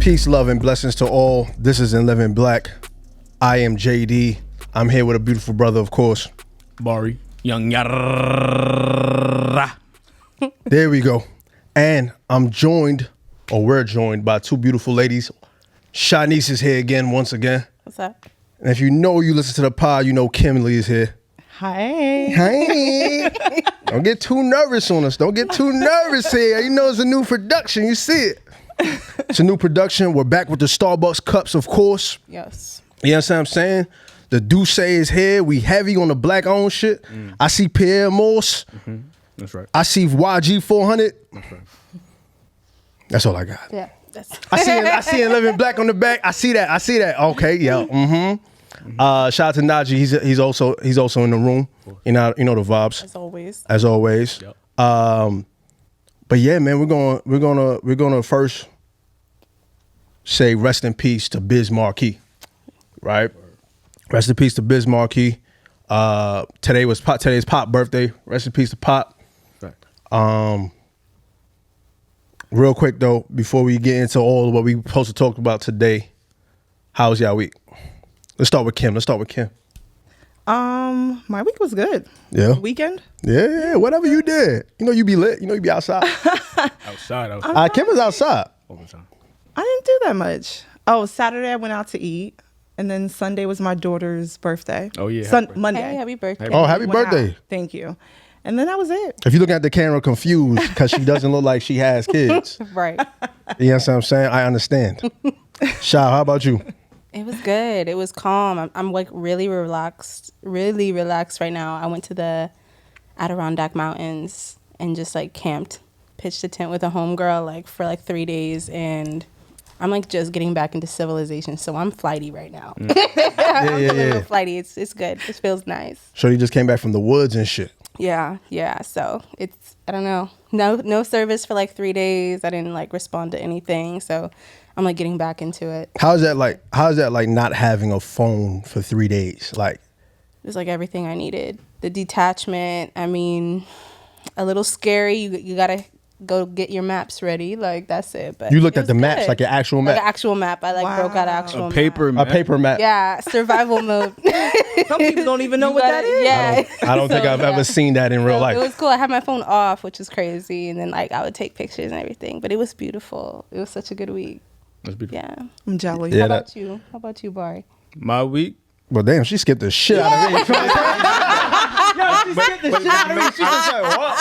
Peace, love, and blessings to all. This is In Living Black. I am JD. I'm here with a beautiful brother, of course. Bari. Young Yara. There we go. And we're joined by two beautiful ladies. Shanice is here again, once again. What's up? And if you listen to the pod, you know Kimberly is here. Hi. Hey. Don't get too nervous on us. Don't get too nervous here. You know it's a new production. You see it. It's a new production. We're back with the Starbucks cups, of course. Yes. You know what I'm saying? The Douce is here. We heavy on the black-owned shit. I see Pierre Morse. Mm-hmm. That's right. I see YG 400. That's right. That's all I got. Yeah. I see In Living Black on the back. I see that. Okay, yeah. Mm-hmm. Shout out to Najee. He's also in the room. You know the vibes. As always. Yep. But yeah, man, we're gonna first say rest in peace to Biz Markie, right? Rest in peace to Biz Markie. Today's Pop birthday. Rest in peace to Pop. Right. Real quick though, before we get into all of what we supposed to talk about today, how was y'all week? Let's start with Kim. My week was good. Yeah. Weekend? Yeah, whatever you did. You be lit. You be outside. Outside. Kim was outside. All the time. I didn't do that much. Oh, Saturday I went out to eat. And then Sunday was my daughter's birthday. Oh, yeah. Monday. Hey, happy birthday. Oh, happy birthday. Out. Thank you. And then that was it. If you look at the camera confused because she doesn't look like she has kids. Right. You know what I'm saying? I understand. Shah, how about you? It was good. It was calm. I'm like really relaxed right now. I went to the Adirondack Mountains and just like camped, pitched a tent with a homegirl for 3 days, and I'm like just getting back into civilization. So I'm flighty right now. I'm feeling real flighty. It's good. It feels nice. So you just came back from the woods and shit. Yeah. So it's, I don't know. No service for 3 days. I didn't respond to anything. So I'm getting back into it. How's that like not having a phone for 3 days? It was everything I needed. The detachment, I mean, a little scary. You gotta go get your maps ready. That's it. But you looked at the maps, like an actual map? Like an actual map. I broke out an actual map. A paper map. Yeah, survival mode. Some people don't even know what that is. Yeah. I don't think I've ever seen that in real life. It was cool. I had my phone off, which is crazy. And then I would take pictures and everything. But it was beautiful. It was such a good week. That's beautiful. Yeah. I'm jealous. Yeah, How about you, Bari? My week? Well, damn, she skipped the shit out of it. I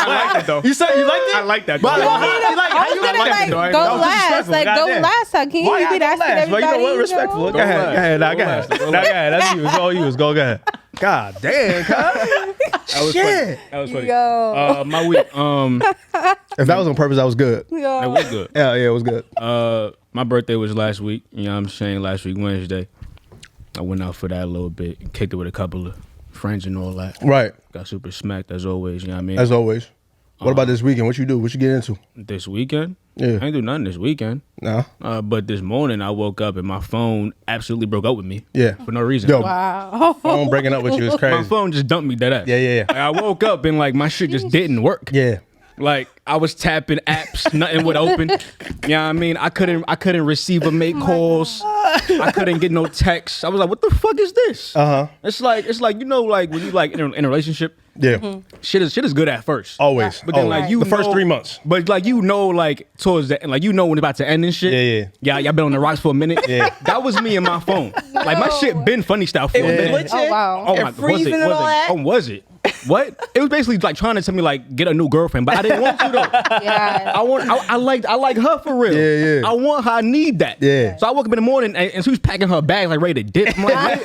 like it though. You said you liked it? I like that. Go last. Go last, Hakeem. You be asking everybody. Well, you know what? Respectful. Go ahead. That's you. It's all you. Go ahead. God damn, cuz. That was funny. My week. If that was on purpose, that was good. It was good. Yeah, it was good. My birthday was last week. You know what I'm saying? Last week, Wednesday. I went out for that a little bit and kicked it with a couple of friends and all that. Right. Got super smacked as always, you know what I mean? As always. What about this weekend? What you do? What you get into? This weekend? Yeah. I ain't do nothing this weekend. No. But this morning I woke up and my phone absolutely broke up with me. Yeah. For no reason. Yo, Wow. phone breaking up with you is crazy. My phone just dumped me dead ass. Yeah. I woke up and my shit just didn't work. Yeah. I was tapping apps, nothing would open. You know what I mean? I couldn't receive or make calls. I couldn't get no texts. I was like, what the fuck is this? It's like when you in a relationship. Yeah. Shit is good at first. Always. But then the first 3 months. But towards the end, when it's about to end and shit. Yeah. Y'all been on the rocks for a minute. Yeah. That was me and my phone. My shit been funny style for a minute. Oh, wow. Oh my, was it? What? It was basically trying to tell me get a new girlfriend, but I didn't want to though. Yeah. I like her for real. Yeah. I want her. I need that. Yeah. So I woke up in the morning and she was packing her bag ready to dip. I'm like,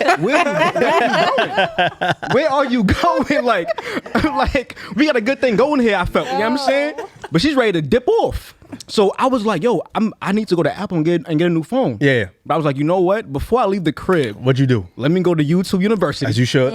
where are you going? We got a good thing going here. I felt. You know what I'm saying? But she's ready to dip off. So I was like, yo, I need to go to Apple and get a new phone. Yeah. But I was like, you know what? Before I leave the crib, What'd you do? let me go to YouTube University. As you should.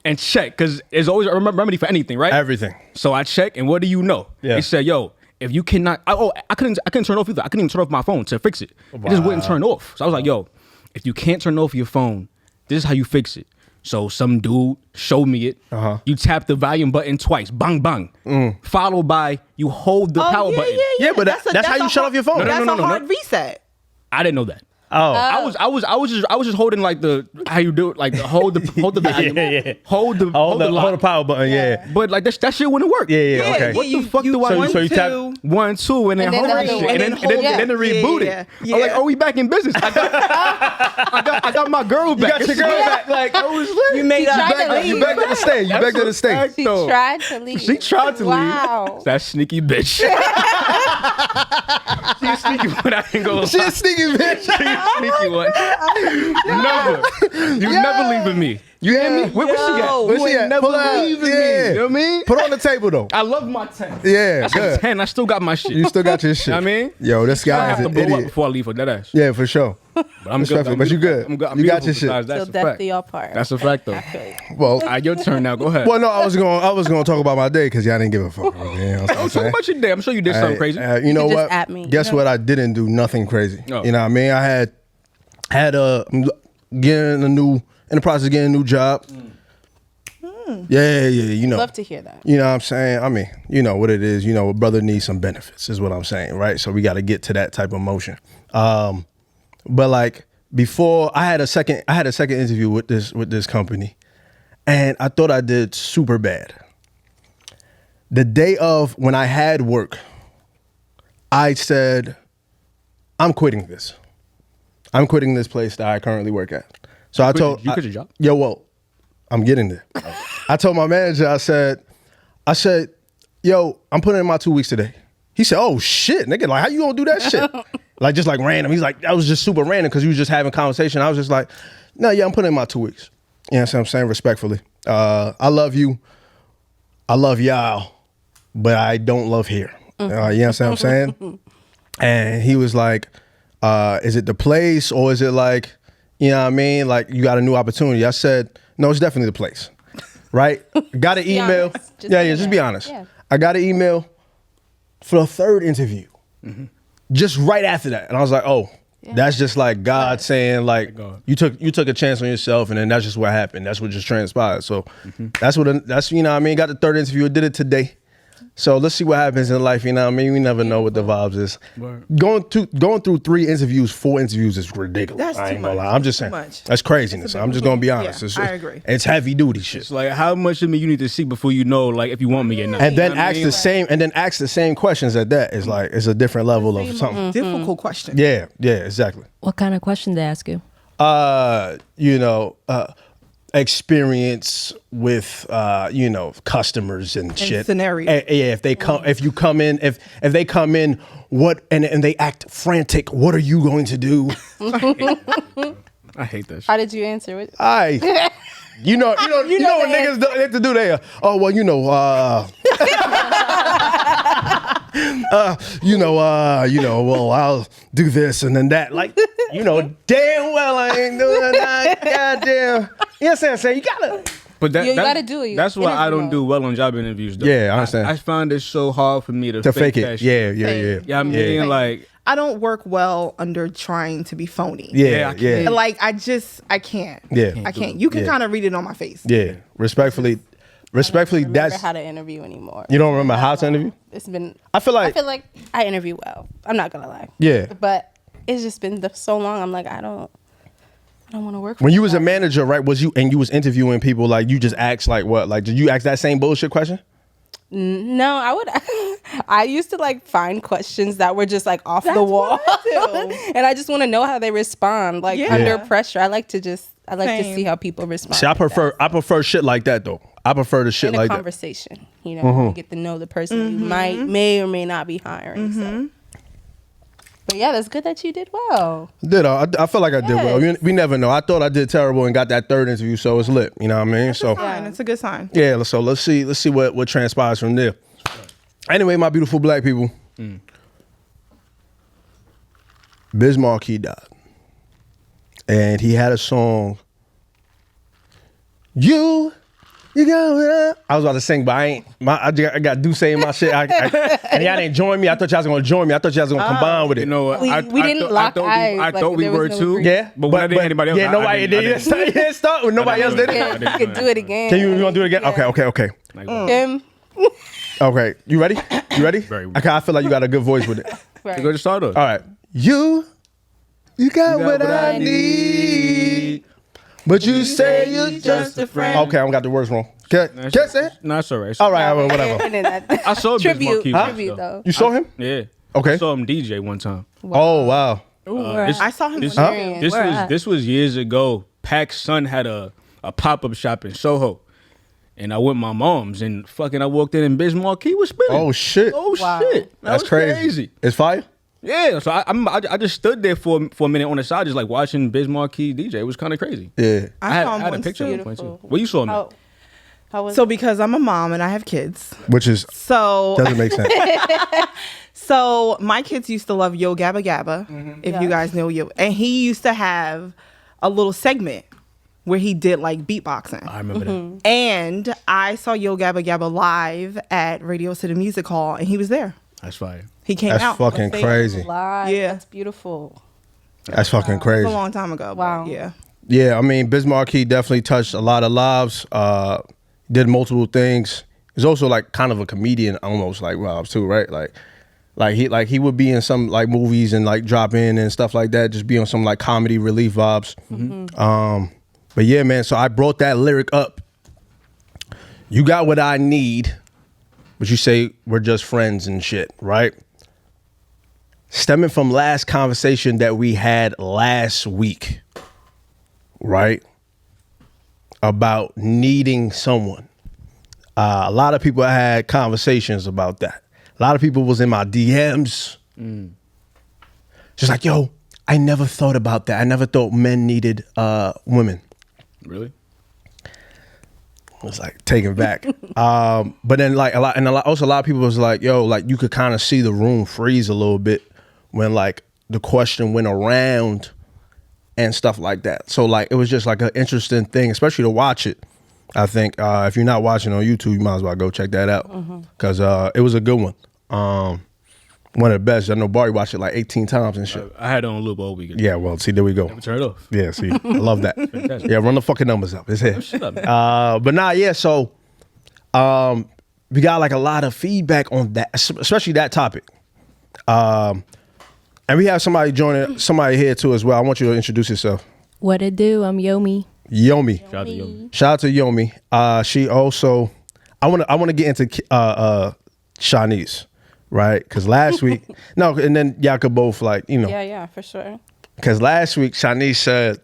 And check, because there's always a remedy for anything, right? Everything. So I check, and what do you know? Yeah. They said, yo, if you cannot, I couldn't turn off either. I couldn't even turn off my phone to fix it. It just wouldn't turn off. So I was like, yo, if you can't turn off your phone, this is how you fix it. So some dude showed me it. You tap the volume button twice, bang, bang. Followed by you hold the power button. Yeah, but that's how you shut off your phone. That's a hard reset. I didn't know that. Oh. I was just holding like the how you do it, like the hold the volume, hold the Hold the lock. power button, yeah. But like that shit wouldn't work. Yeah, okay. What the fuck do I do? So you tap 1, 2, and then And then hold the that other shit, one. and then And it rebooted. yeah. I'm like, are we back in business? I got my girl back. got your girl back. Like I was lit. You made tried up. to leave. You back to the stage. You back to the stage. She though. tried to leave. She tried to Wow. leave. That sneaky bitch. She a sneaky one. I ain't gonna lie. She a sneaky bitch. She a sneaky one. Never. You never leaving me. You hear me? Where she at? Where You she ain't at? never Pull out. leaving Yeah. me. You know what I mean? Put on the table though. I love my 10. Yeah, That's good. a 10. I still got my shit. You still got your shit. You know what I mean? Yo, this I guy have is to an blow up idiot. before I leave for that ass. Yeah, for sure. But I'm good. Respectfully, but you good. I'm You got beautiful your shit. besides that. Till That's a death fact. do y'all part. That's a fact though. I feel you. Well, All right, your turn now. Go ahead. well, no, I was gonna talk about my day because y'all didn't give a fuck. You know what I'm Talk saying? about your day. I'm sure you did something crazy. You know could what? just at me, Guess you know? what? I didn't do nothing crazy. Oh. You know what I mean? I had in the process of getting a new job. Yeah, you know. Love to hear that. You know what I'm saying? I mean, you know what it is. You know, a brother needs some benefits, is what I'm saying, right? So we got to get to that type of motion. But like before, I had a second interview with this company, and I thought I did super bad. The day of when I had work, I said, I'm quitting this. I'm quitting this place that I currently work at. So I told you quit your job? Yo, well, I'm getting there. I told my manager, I said, yo, I'm putting in my 2 weeks today. He said, oh shit, nigga, like how you gonna do that shit? Like just like random. He's like, that was just super random because you was just having conversation. I was just like, no, yeah, I'm putting in my 2 weeks. You know what I'm saying? Respectfully. I love you. I love y'all, but I don't love here. You know what I'm saying? And he was like, is it the place or is it like, you know what I mean? Like you got a new opportunity. I said, no, it's definitely the place. Right? Got an Be email. honest. Just be honest. Yeah. I got an email for the third interview. Just right after that. And I was like, oh, that's just like God saying like God. you took a chance on yourself and then that's just what happened. That's what just transpired. So that's you know what I mean? Got the third interview, did it today. So let's see what happens in life, you know what I mean? We never know what the vibes is. Word. Going through 4 interviews is ridiculous. That's I too ain't gonna much. lie. I'm just saying. Too much. That's craziness. I'm just gonna be honest. Yeah, I agree. It's heavy duty shit. It's like how much of me you need to see before you know like if you want me or not. And then You know what I mean? ask the same questions at that. It's like it's a different level of something. Difficult question. Yeah, exactly. What kind of question they ask you? Experience with customers and shit. scenarios. Yeah, if they come in, what and they act frantic, what are you going to do? I hate that shit. How did you answer it? You know what niggas have to do there. Oh well, well, I'll do this and then that. Like, damn well I ain't doing that. Goddamn. You know what I'm saying? You gotta. But You gotta do it. That's why I don't Interview do well on job interviews. Though. Yeah, I understand. I find it so hard for me to fake that it. shit. Yeah. Yeah, I mean, like, I don't work well under trying to be phony. Yeah, I Yeah. can't. Like I can't. Yeah. I can't. You can Yeah. kind of read it on my face. Yeah. Respectfully, I don't remember that's how to interview anymore. you don't remember how to interview? It's been. I feel like I interview well. I'm not gonna lie. Yeah. But it's just been so long. I'm like, I don't want to work. When for you was a guys. manager, right? You was interviewing people, like you just asked like what? Like did you ask that same bullshit question? No, I would. I used to like find questions that were just like off the wall, what I do. and I just want to know how they respond, like Yeah. under pressure. I like to to Same. see how people respond. See, I prefer shit like that though. I prefer the shit in a like that. conversation. You know, you get to know the person you may or may not be hiring. So. But yeah, that's good that you did well. I feel like I did well. Yes. We never know. I thought I did terrible and got that third interview, so it's lit. You know what I mean? So Fine. It's a good sign. yeah. So let's see what transpires from there. Anyway, my beautiful black people, Biz Markie died, and he had a song. You got. I was about to sing, but I ain't. I got do saying my shit. And y'all didn't join me. I thought y'all was gonna join me. I thought y'all was gonna combine with it. you know what? We didn't lock eyes, I like, thought we there was were no too. agreement. Yeah, But when I didn't anybody else. Yeah, I nobody didn't. did. You didn't start with nobody else did it. I You didn't could do do it again. Can you want to do it again? Okay. Him. Okay. You ready? You ready? Very. Okay, I feel like you got a good voice with it. Go to start off. All right. You You got what I need. But you say you're just a friend. Okay, I got the words wrong. Can't say it? No, it's all right. All right, whatever. I saw Biz Markie once, Tribute though. You saw him? Yeah. Okay. I saw him DJ one time. Oh, wow. I saw him. This was years ago. Pac's son had a pop-up shop in Soho. And I went with my mom's and fucking I walked in and Biz Markie was spinning. Oh, shit. Oh, Wow. shit. That's Was crazy. It's fire? Yeah, so I just stood there for a minute on the side, just like watching Biz Markie DJ. It was kind of crazy. Yeah. I saw him had a once picture too. of him too. Well, you saw him. How was So because I'm a mom and I have kids, Which is, so doesn't make sense. so my kids used to love Yo Gabba Gabba, if you guys know Yo, and he used to have a little segment where he did like beatboxing. I remember that. And I saw Yo Gabba Gabba live at Radio City Music Hall, and he was there. That's fire. He came That's out. fucking crazy. Live. Yeah. That's beautiful. That's fucking It was crazy. a long time ago. Wow. But yeah. Yeah, I mean, Biz Markie definitely touched a lot of lives. Did multiple things. He's also like kind of a comedian, almost like Rob's too, right? Like he would be in some like movies and like drop in and stuff like that. Just be on some like comedy relief vibes. But yeah, man. So I brought that lyric up. You got what I need, but you say we're just friends and shit, right? Stemming from last conversation that we had last week, right? About needing someone. A lot of people had conversations about that. A lot of people was in my DMs. Just like, yo, I never thought about that. I never thought men needed women. Really? I was like taken back. But then like a lot of people was like, yo, like you could kind of see the room freeze a little bit when like the question went around and stuff like that. So like it was just like an interesting thing, especially to watch it. I think if you're not watching on YouTube, you might as well go check that out because it was a good one. One of the best. I know Bari watched it like 18 times and shit. I had it on loop all weekend. Yeah, well, see, there we go. Turn it off. Yeah, see, I love that. Yeah, run the fucking numbers up. It's here. Shut up, man. But nah, yeah. So, we got like a lot of feedback on that, especially that topic. And we have somebody here too as well. I want you to introduce yourself. What it do? I'm Yomi. Yomi. Shout out to you. Shout out to Yomi. She also, I want to get into Shanice, right? Because last week, no, and then y'all could both like, you know. Yeah, for sure. Because last week Shanice said,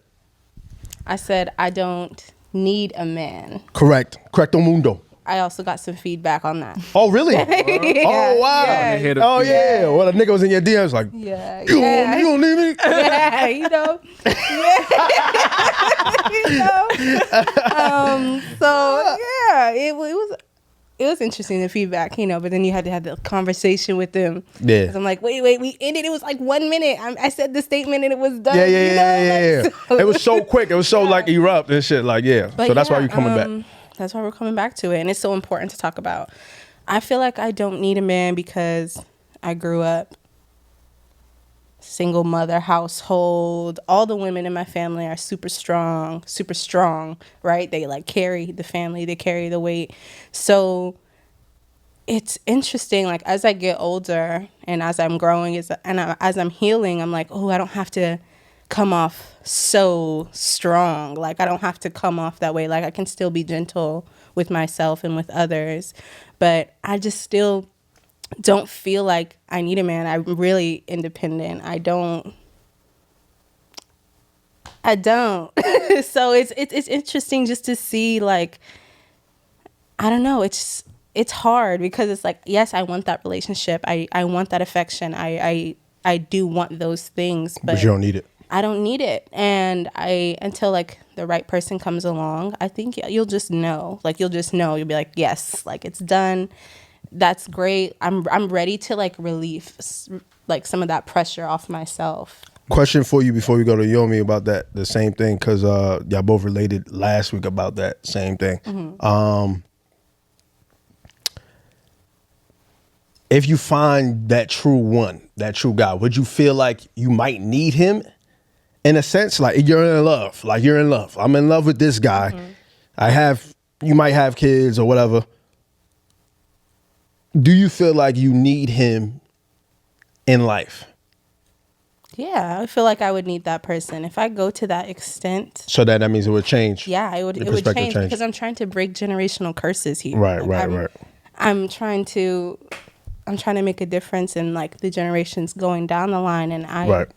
I said I don't need a man. correcto mundo. I also got some feedback on that. Oh, really? Oh, wow. Yeah. Oh, yeah. Well, the nigga was in your DMs like, Yeah. you don't need me? Yeah, you know. So yeah, it was interesting, the feedback, you know. But then you had to have the conversation with them. Yeah. 'Cause I'm like, wait, we ended. It was like 1 minute. I said the statement and it was done. Yeah. you know? Like, It was so quick. It was so like erupt and shit. Like, yeah. But So that's why yeah, you're coming back. That's why we're coming back to it, and it's so important to talk about. I feel like I don't need a man because I grew up single mother household. All the women in my family are super strong, right? They like carry the family, they carry the weight. So it's interesting, like as I get older and as I'm growing as I'm healing, I'm like, oh, I don't have to come off so strong. Like I don't have to come off that way. Like I can still be gentle with myself and with others. But I just still don't feel like I need a man. I'm really independent. I don't. So it's interesting just to see, like, I don't know. It's hard because it's like, yes, I want that relationship. I want that affection. I do want those things, But you don't need it. I don't need it. And until like the right person comes along, I think you'll just know. Like you'll be like, yes, like it's done. That's great. I'm ready to like relieve like some of that pressure off myself. Question for you before we go to Yomi about that, the same thing, because y'all both related last week about that same thing. If you find that true one, that true guy, would you feel like you might need him? In a sense, like you're in love. I'm in love with this guy. You might have kids or whatever. Do you feel like you need him in life? Yeah, I feel like I would need that person if I go to that extent. So that means it would change. Yeah, it would perspective change because I'm trying to break generational curses here. Right, Like, right. I'm trying to make a difference in like the generations going down the line, and Right.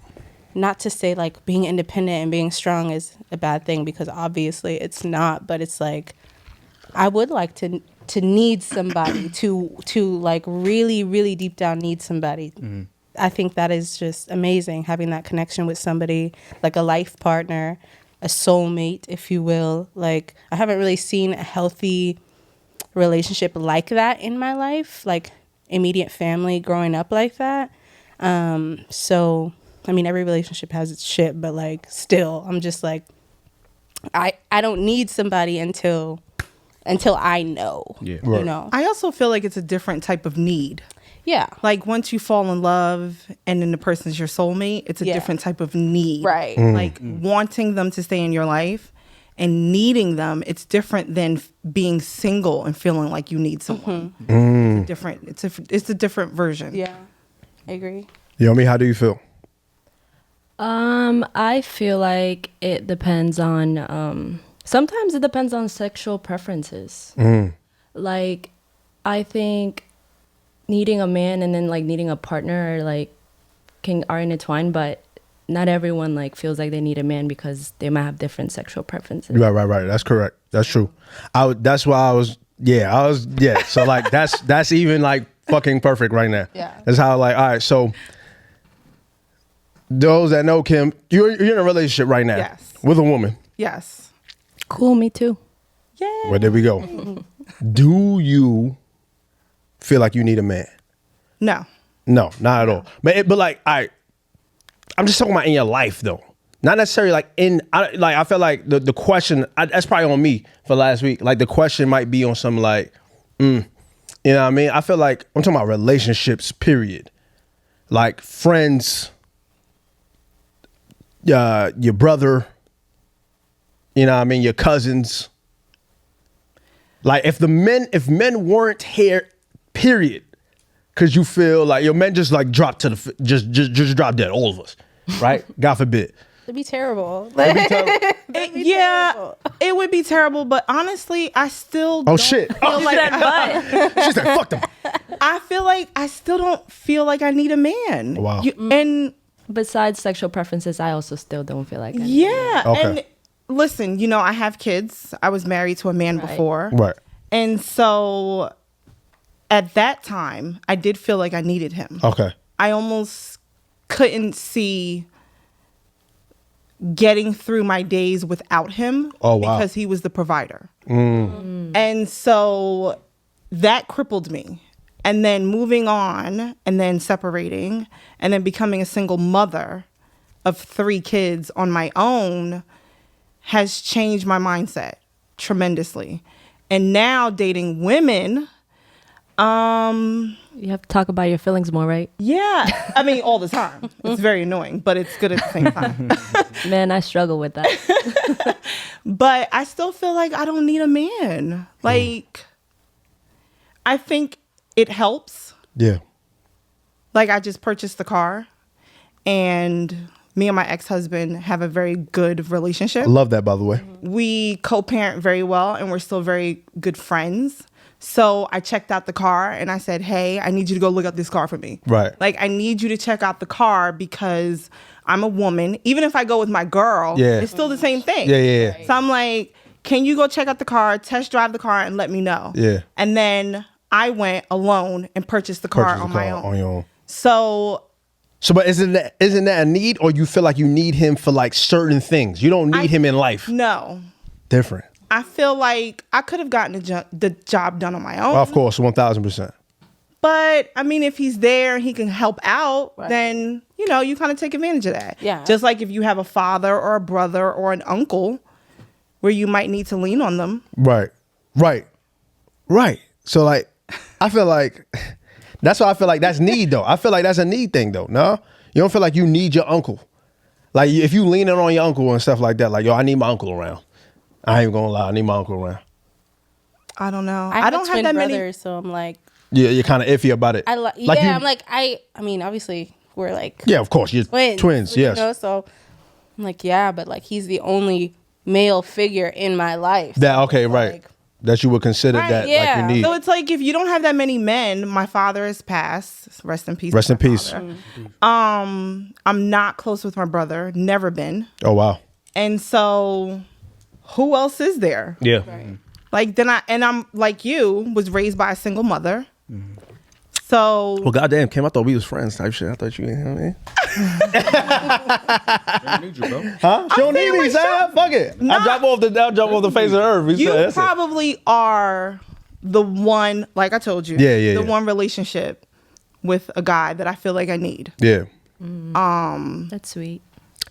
not to say like being independent and being strong is a bad thing, because obviously it's not, but it's like I would like to need somebody to like really, really deep down need somebody. Mm-hmm. I think that is just amazing, having that connection with somebody, like a life partner, a soulmate, if you will. Like, I haven't really seen a healthy relationship like that in my life, like immediate family growing up like that. So, I mean, every relationship has its shit, but like still, I'm just like, I don't need somebody until I know, Yeah. you know? I also feel like it's a different type of need. Yeah. Like once you fall in love and then the person's your soulmate, it's a Yeah. different type of need. Right. Like wanting them to stay in your life and needing them, it's different than being single and feeling like you need someone. It's a different. It's a different version. Yeah. I agree. Yomi, how do you feel? I feel like it depends on sometimes it depends on sexual preferences. Like I think needing a man and then like needing a partner are like are intertwined, but not everyone like feels like they need a man because they might have different sexual preferences. Right. That's correct. That's true. That's why I was. So like that's even like fucking perfect right now. Yeah. That's how like, all right. So those that know Kim, you're in a relationship right now. Yes. With a woman. Yes. Cool, me too. Yeah. Well, there we go. Do you feel like you need a man? No. No, not at all. But like, I'm just talking about in your life though. Not necessarily like I feel like the question, that's probably on me for last week. Like the question might be on some like, you know what I mean? I feel like I'm talking about relationships, period. Like friends, your brother, you know what I mean? Your cousins. Like if men weren't here, period, because you feel like your men just like dropped to the just drop dead, all of us, right? God forbid. It'd be terrible. Yeah, it would be terrible. But honestly, I still Oh don't shit! feel Oh, like she said, "Fuck them." I feel like I still don't feel like I need a man. Wow. And Besides sexual preferences, I also still don't feel like I need yeah, Okay. and listen, you know, I have kids. I was married to a man Right. before, Right. and so at that time, I did feel like I needed him. Okay. I almost couldn't see getting through my days without him. Oh, wow. Because he was the provider. And so that crippled me. And then moving on and then separating and then becoming a single mother of 3 kids on my own has changed my mindset tremendously. And now dating women, You have to talk about your feelings more, right? yeah, I mean, all the time. It's very annoying, but it's good at the same time. Man, I struggle with that. But I still feel like I don't need a man. Like, I think it helps. Yeah. Like, I just purchased the car, and me and my ex-husband have a very good relationship. I love that, by the way. We co-parent very well, and we're still very good friends. So I checked out the car and I said, hey, I need you to go look at this car for me. Right. Like, I need you to check out the car because I'm a woman. Even if I go with my girl, Yeah. it's still the same thing. Yeah. So I'm like, can you go check out the car, test drive the car, and let me know? Yeah. And then I went alone and purchased the car Purchase on the my car own. on your own. So But isn't that a need, or you feel like you need him for like certain things? You don't need him in life. no, Different. I feel like I could have gotten the job done on my own. Well, of course, 1,000%. But I mean, if he's there and he can help out, Right. then, you know, you kind of take advantage of that. Yeah. Just like if you have a father or a brother or an uncle where you might need to lean on them. Right. So like, I feel like that's why I feel like that's need though. I feel like that's a need thing though. No, you don't feel like you need your uncle. Like if you leaning on your uncle and stuff like that, like yo, I need my uncle around. I ain't gonna lie, I need my uncle around. I don't know. I don't have have that brothers, many. so I'm like, Yeah, you're kind of iffy about it. I'm like, I mean, obviously, we're like Yeah, of course. You're twins, yes. You know, so I'm like, yeah, but like he's the only male figure in my life. That okay, right. Like, that you would consider Right, that yeah. like you need. So it's like if you don't have that many men, my father has passed. Rest in peace. Rest to in my peace. father. I'm not close with my brother. Never been. Oh wow. And so, who else is there? Yeah. Like I'm like you, was raised by a single mother. So Well, goddamn, Kim, I thought we was friends type shit. I thought you, you know what I mean? I need you, bro. Huh? She don't need me, son. Fuck it. I'll drop off the face of the earth. We you said, that's it. probably are the one, like I told you, the one relationship with a guy that I feel like I need. Yeah. That's sweet.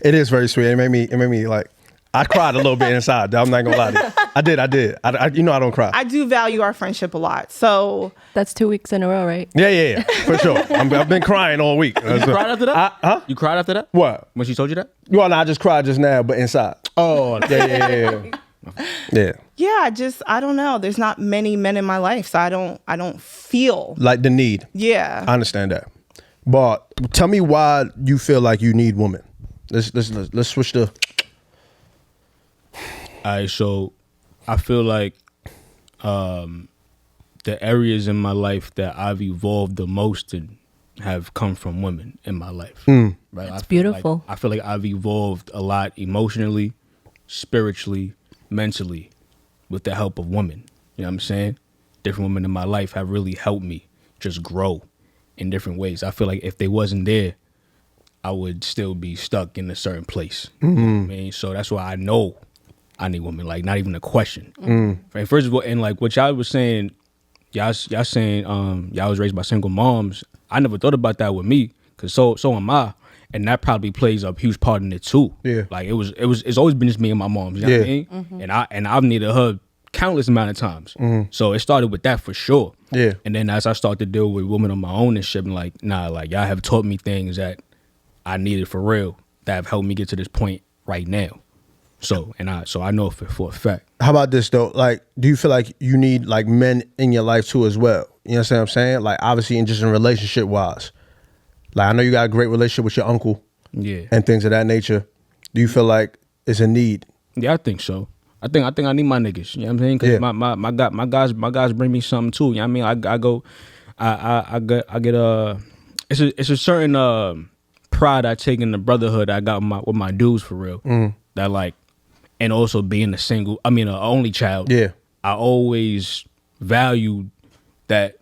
It is very sweet. It made me like, I cried a little bit inside. I'm not gonna lie to you. I did. I you know I don't cry. I do value our friendship a lot. So That's 2 weeks in a row, right? Yeah, for sure. I've been crying all week. You cried after that? Huh? You cried after that? What? When she told you that? Well, no, I just cried just now, but inside. Oh, Yeah. yeah, I don't know. There's not many men in my life, so I don't feel. Like the need. Yeah. I understand that. But tell me why you feel like you need women. Let's switch the. All right, so I feel like the areas in my life that I've evolved the most in have come from women in my life. Right? That's I feel beautiful. I feel like I've evolved a lot emotionally, spiritually, mentally with the help of women. You know what I'm saying? Different women in my life have really helped me just grow in different ways. I feel like if they wasn't there, I would still be stuck in a certain place. You know what I mean? So that's why I know I need women, like not even a question. Right? First of all, and like what y'all was saying, y'all saying y'all was raised by single moms. I never thought about that with me, cause so am I, and that probably plays a huge part in it too. Yeah. Like it's always been just me and my mom. You know what I mean? And I've needed her countless amount of times. So it started with that for sure. Yeah. And then as I started to deal with women on my own and shit, I'm like, nah, like y'all have taught me things that I needed for real that have helped me get to this point right now. So I know for a fact. How about this though? Like, do you feel like you need like men in your life too as well? You know what I'm saying? Like, obviously, in relationship wise. Like, I know you got a great relationship with your uncle. Yeah. And things of that nature. Do you feel like it's a need? Yeah, I think so. I think I need my niggas. You know what I'm saying? Because my guys bring me something too. You know what I mean? I get it's a certain pride I take in the brotherhood I got with my dudes for real. That like, and also being an only child. Yeah. I always valued that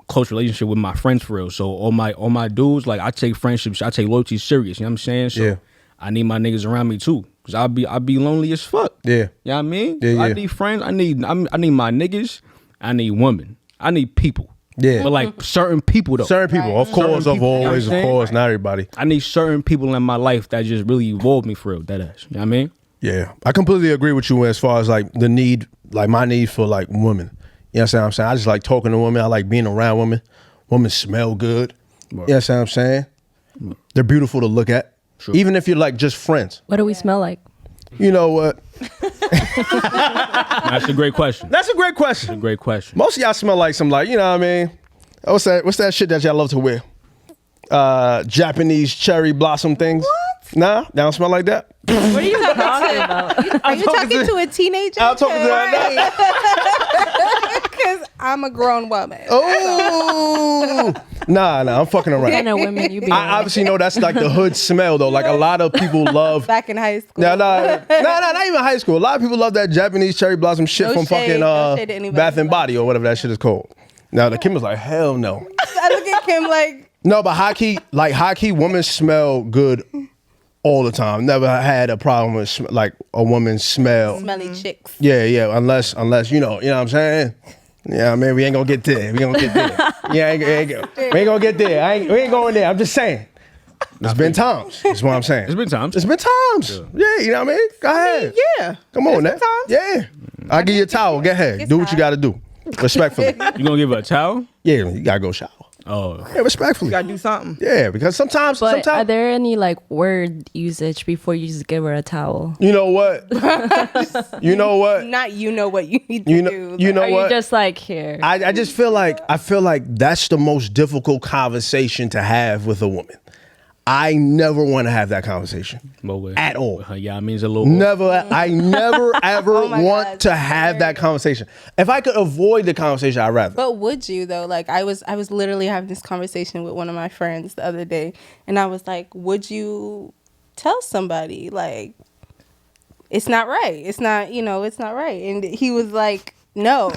close relationship with my friends for real. So all my dudes, like I take friendships, I take loyalty serious. You know what I'm saying? So Yeah. I need my niggas around me too, cause I'll be lonely as fuck. Yeah. You know what I mean? Yeah, I yeah. need friends. I need my niggas. I need women. I need people. Yeah. But like certain people though. Certain people, of course, Certain people, always, you know what I'm of course, not everybody. I need certain people in my life that just really evolved me for real. That ass. You know what I mean? Yeah, I completely agree with you as far as like the need, like my need for like women. You know what I'm saying? I just like talking to women. I like being around women. Women smell good. You know what I'm saying? They're beautiful to look at. Sure. Even if you're like just friends. What do we smell like? You know what? That's a great question. That's a great question. Great question. Most of y'all smell like some like, you know what I mean? What's that shit that y'all love to wear? Japanese cherry blossom things. What? Nah, they don't smell like that. What are you talking about? Are you talking to a teenager? I'm talking to Because I'm a grown woman. Oh, nah, I'm fucking around. What kind of women you be I obviously know that's like the hood smell though. Like a lot of people love. Back in high school. Nah, not even high school. A lot of people love that Japanese cherry blossom shit No from shade, no shade to fucking anybody Bath and who Body or whatever that shit is called. Now the Kim was like, hell no. I look at Kim like, No, but high key, women smell good all the time. Never had a problem with like a woman's smell. smelly chicks. Yeah, unless you know what I'm saying. Yeah, I mean, we ain't gonna get there. We ain't gonna get there. We ain't going there. I'm just saying. There's been times. That's what I'm saying. There's been times. There's been times. Yeah, you know what I mean? Go ahead. Yeah. Come on, There's now. been times. Yeah. I'll give you a towel. Go ahead. It's Do what you hot. gotta do. Respectfully. You gonna give her a towel? Yeah, you gotta go shower. Oh, Yeah, respectfully. You gotta do something. Yeah, because sometimes But are there any like word usage before you just give her a towel? you know what? You know what? Not you know what you need to You know, do. you know Are what? you just like here? I just feel like that's the most difficult conversation to have with a woman. I never want to have that conversation No way. at all. Yeah, I mean, it's a little. I never ever Oh my want God, to have that conversation. If I could avoid the conversation, I'd rather. But would you though? Like I was literally having this conversation with one of my friends the other day, and I was like, would you tell somebody like it's not right? It's not, it's not right. And he was like, no.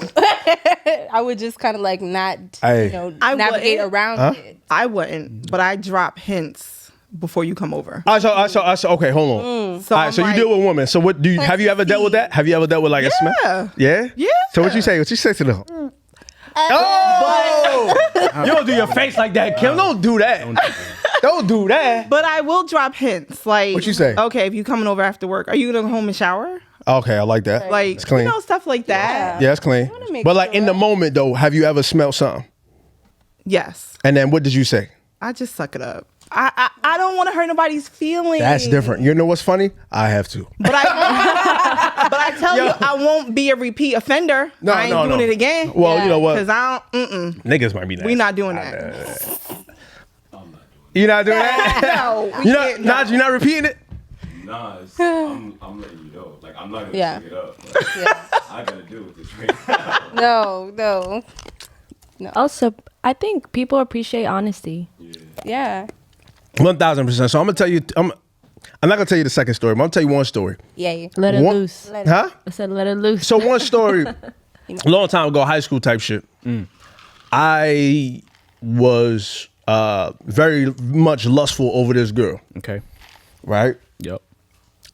I would just kind of like not, I navigate wouldn't. around it. I wouldn't, but I drop hints before you come over. I saw. Okay, hold on. So All right, I'm so you like, deal with women. So what do you have? You ever dealt with that? Have you ever dealt with like a smell? Yeah. Yeah. So what you say? What you say to them? Oh! You don't do your face like that, Kim. Don't do that. Don't do that. But I will drop hints. Like, What you say? Okay, if you coming over after work, are you gonna go home and shower? Okay, I like that. Like, it's clean. stuff like that. Yeah, it's clean. wanna make But like in the sure. moment though, have you ever smelled something? Yes. And then what did you say? I just suck it up. I don't want to hurt nobody's feelings. That's different. You know what's funny? I have to. But I tell you, I won't be a repeat offender. No, I ain't doing it again. Well, you know what? Because I don't. Niggas might be nice. We not doing that. You not doing that? No, we You can't. not? Naj, you not repeating it? Nah, I'm letting you know. Like, I'm not gonna Yeah. pick it up. Like, Yeah. I gotta deal with this right now. No. Also, I think people appreciate honesty. Yeah. 1000%. So I'm gonna tell you. I'm not gonna tell you the second story, but I'm gonna tell you one story. Yeah. Let it One- loose. Huh? I said let it loose. So one story, a long time ago, high school type shit. I was very much lustful over this girl, Okay. right? Yep.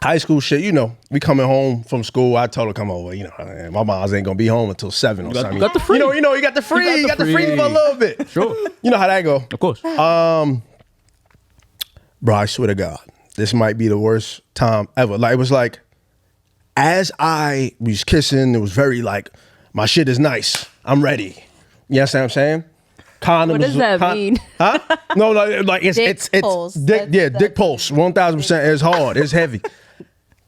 High school shit, we coming home from school. I told her come over. My mom's ain't gonna be home until 7 or something. you got the free. You got the free. You got the free for a little bit. Sure. You know how that go. Of course. Bro, I swear to God, this might be the worst time ever. Like, it was like, as I was kissing, it was very like, my shit is nice. I'm ready. You understand what I'm saying? Condom. What does that mean? Huh? No, like it's Dick it's pulse. dick. That's- Dick pulse. 1000%. It's hard. It's heavy.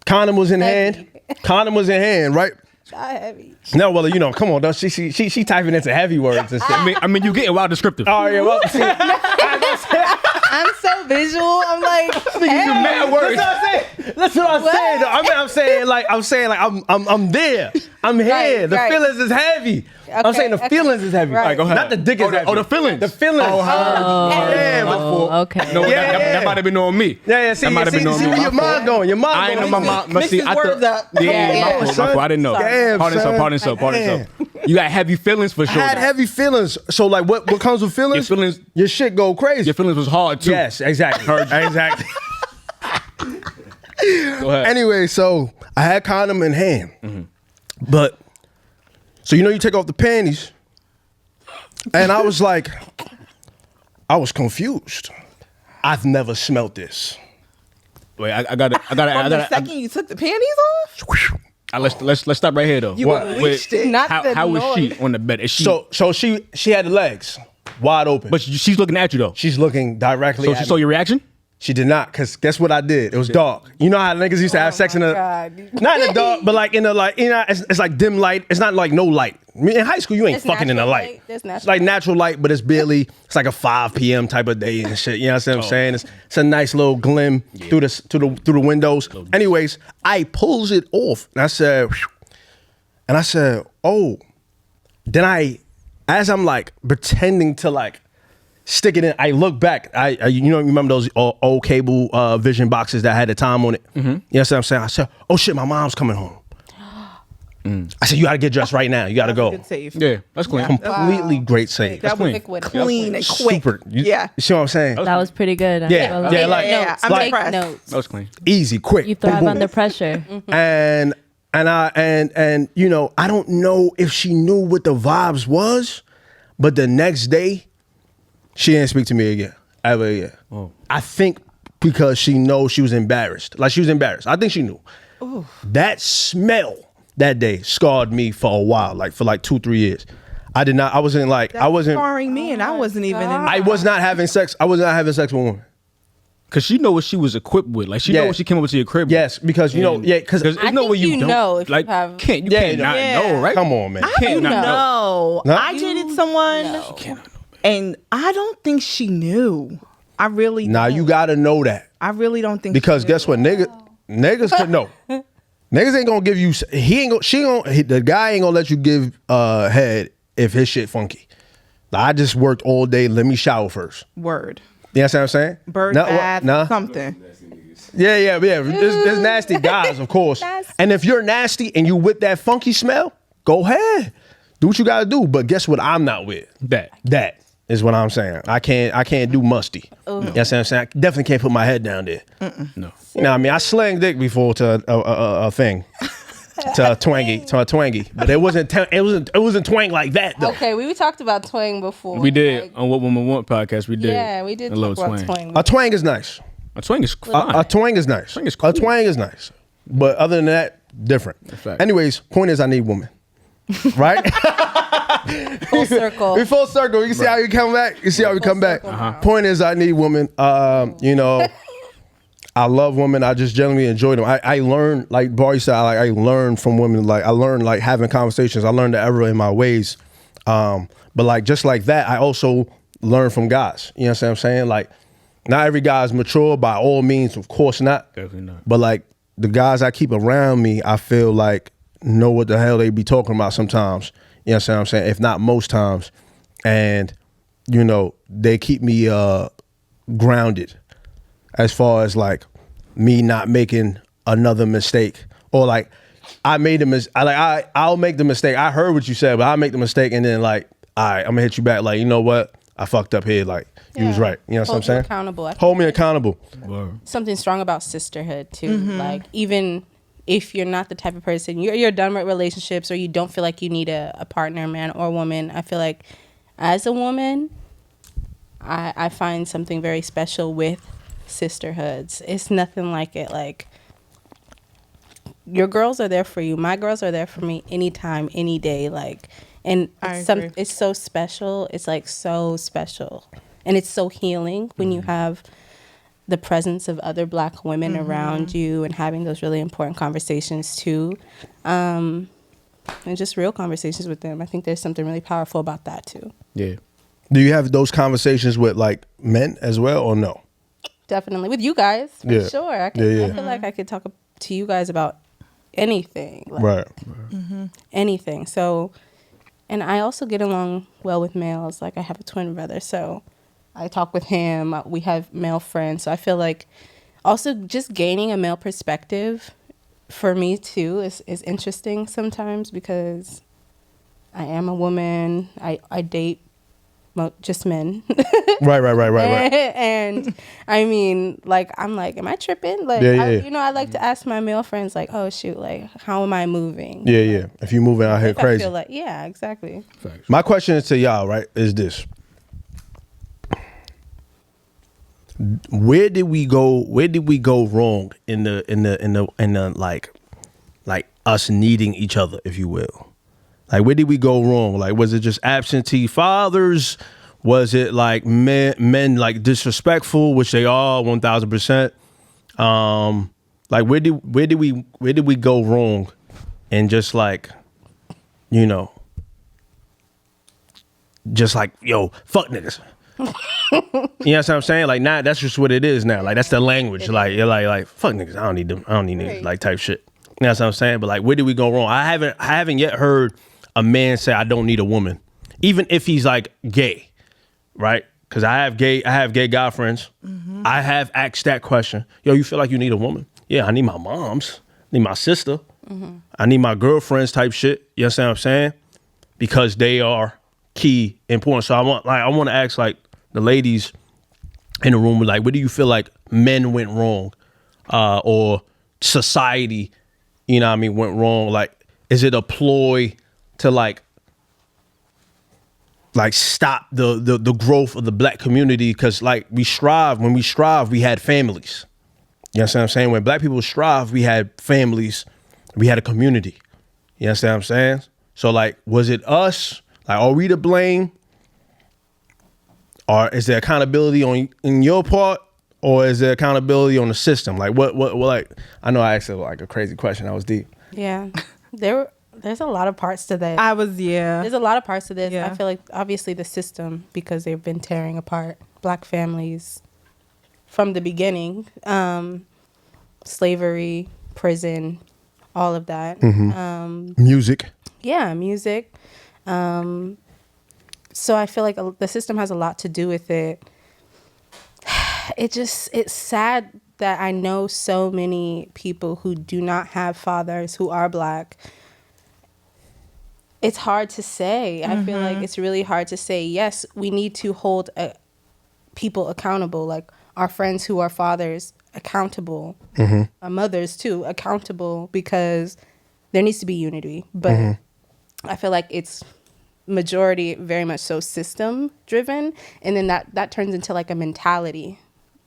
Condom was in hand. Condom was in hand, right? Not heavy. No, well, come on, though. She typing into heavy words and shit. I mean, you getting wild descriptive. Oh yeah, well, see, I'm so visual. I'm like, mad words. That's what I'm saying. Though. I'm saying I'm there. I'm here. Right, the right. feelings is heavy. I'm Okay, saying the okay. feelings is heavy. Right. All right, go ahead. Not the dick is heavy. the feelings. The feelings. Yeah, my fault. Okay. No, Yeah. that might have been on me. Yeah. See, that might have been on see me. where your mind going. Your mind I ain't know going. my mom. Must Mix see. his words up. Yeah, Yeah. my fault, my fault. I didn't know. Damn, Pardon son. self. You got heavy feelings for I sure. had heavy feelings. So like, what comes with feelings? Your feelings- Your shit go crazy. Your feelings was hard too. Yes, exactly. Exactly. Go ahead. Anyway, so I had condom in hand, but so you take off the panties, and I was like, I was confused. I've never smelt this. Wait, I got it. The second you took the panties off, Let's stop right here though. you unleashed it. not the How was noise. she on the bed? Is she? So she had the legs wide open, but she's looking at you though. she's looking directly So at she me. saw your reaction. She did not, cause guess what I did? It was dark. You know how niggas used to have sex in the God. not in the dark, but like in the it's like dim light. It's not like no light. I mean, in high school, you ain't It's fucking in the natural light. light. There's It's natural like natural light, but it's barely. It's like a 5 p.m. type of day and shit. You know what I'm saying? It's a nice little glim through the windows. Anyways, I pulls it off and I said, oh. Then as I'm like pretending to like stick it in, I look back. I remember those old cable vision boxes that had the time on it. You know what I'm saying? I said, oh shit, my mom's coming home. I said, you gotta get dressed right now. You gotta go. Good save. Yeah, that's clean. Completely great save. That was clean. clean and quick. Super. You Yeah. see what I'm saying? That was pretty good. Yeah, Well, yeah, like I'm like impressed. Notes. That was clean. easy, quick. you boom, thrive boom. under pressure. And I don't know if she knew what the vibes was, but the next day she didn't speak to me again ever again. Oh. I think because she knows she was embarrassed. Like she was embarrassed. I think she knew. That smell that day scarred me for a while, like for like 2-3 years. I wasn't Scarring me, and I wasn't even in. I was not having sex. I was not having sex with women. Cause she know what she was equipped with. Like she know Yeah. what she came up to your crib. Yes, because because there's I no think way you you don't know if you like. have- You can't Yeah, not yeah. know, right? come on, man. I can't don't not know. know. I dated someone, and I don't think she knew. I really Now don't. you gotta know that. I really don't think Because she guess what, niggas could know. Niggas ain't gonna give you. The guy ain't gonna let you give head if his shit funky. Like, I just worked all day. Let me shower first. Word. You know what I'm saying? Bird Nah, bath, something. Yeah. There's nasty guys, of course. And if you're nasty and you with that funky smell, go ahead. Do what you gotta do. But guess what I'm not with? That is what I'm saying. I can't do musty. You know what I'm saying? I definitely can't put my head down there. No. You know what I mean? I slang dick before to a thing. To a twangy. But it wasn't twang like that though. Okay, we talked about twang before. We did like- on What Woman Want podcast. We did. Yeah, we did a talk little about twang. twang. A twang is nice. A twang is fine. A twang is nice. Twang is cool. A twang is nice. But other than that, different. fact. Anyways, point is I need women. Right? Full circle. We full circle. You see how you come back? You see how we come back? Point is I need women. You know, I love women. I just generally enjoy them. I learn, like Bari said, I learn from women. Like I learn like having conversations. I learn to err in my ways. But like just like that, I also learn from guys. You know what I'm saying? Like not every guy is mature by all means, of course not. Definitely not. But like the guys I keep around me, I feel like know what the hell they be talking about sometimes. You know what I'm saying? If not most times. And, you know, they keep me grounded as far as like me not making another mistake. Or like I'll make the mistake. I heard what you said, but I'll make the mistake and then like, all right, I'm gonna hit you back. Like, you know what? I fucked up here. Like, you was right. You know what I'm saying? Accountable. Hold me accountable. Word. Something strong about sisterhood too. Like even if you're not the type of person, you're done with relationships or you don't feel like you need a partner, man or woman, I feel like as a woman, I find something very special with sisterhoods. It's nothing like it. Like your girls are there for you. My girls are there for me anytime, any day. Like, and agree. it's so special. It's like so special. And it's so healing when you have the presence of other Black women around you and having those really important conversations too. And just real conversations with them. I think there's something really powerful about that too. Yeah. Do you have those conversations with like men as well or no? Definitely. With you guys, for Yeah. sure. I feel like I could talk to you guys about anything. Like, Right. anything. So, and I also get along well with males. Like I have a twin brother, so I talk with him. We have male friends. So I feel like also just gaining a male perspective for me too is interesting sometimes because I am a woman. I date just men. Right. And I mean, like, I'm like, am I tripping? Like, Yeah. I like to ask my male friends, like, oh shoot, like, how am I moving? Yeah. If you moving out here If I crazy. feel like, yeah, exactly. Facts. My question to y'all, right, is this. Where did we go wrong in the like us needing each other, if you will? Like where did we go wrong? Like was it just absentee fathers? Was it like men like disrespectful, which they are 1000%? Like where did we go wrong? And just like, you know, just like, yo, fuck niggas. You know what I'm saying? Like now that's just what it is now. Like that's the language. Like you're like fuck niggas. I don't need them. I don't need niggas like type shit. You know what I'm saying? But like where did we go wrong? I haven't yet heard a man say I don't need a woman, even if he's like gay, right? Because I have gay guy friends. I have asked that question. Yo, you feel like you need a woman? Yeah, I need my moms. I need my sister. I need my girlfriends type shit. You know what I'm saying? Because they are key important. So I want to ask like the ladies in the room, like, where do you feel like men went wrong, or society, you know what I mean, went wrong? Like, is it a ploy to like stop the growth of the Black community? Because like when we strive, we had families. You know what I'm saying? When Black people strive, we had families, we had a community. You know what I'm saying? So like, was it us? Like, are we to blame? Or is there accountability in your part, or is there accountability on the system? Like what like, I know I asked like a crazy question. That was deep. Yeah. There's a lot of parts to that. There's There's a lot of parts to this. Yeah. I feel like obviously the system, because they've been tearing apart Black families from the beginning. Slavery, prison, all of that. Music. Yeah, music. So I feel like the system has a lot to do with it. It's sad that I know so many people who do not have fathers who are Black. It's hard to say. I feel like it's really hard to say, yes, we need to hold people accountable, like our friends who are fathers accountable, our mothers too, accountable, because there needs to be unity. But I feel like it's majority very much so system driven, and then that turns into like a mentality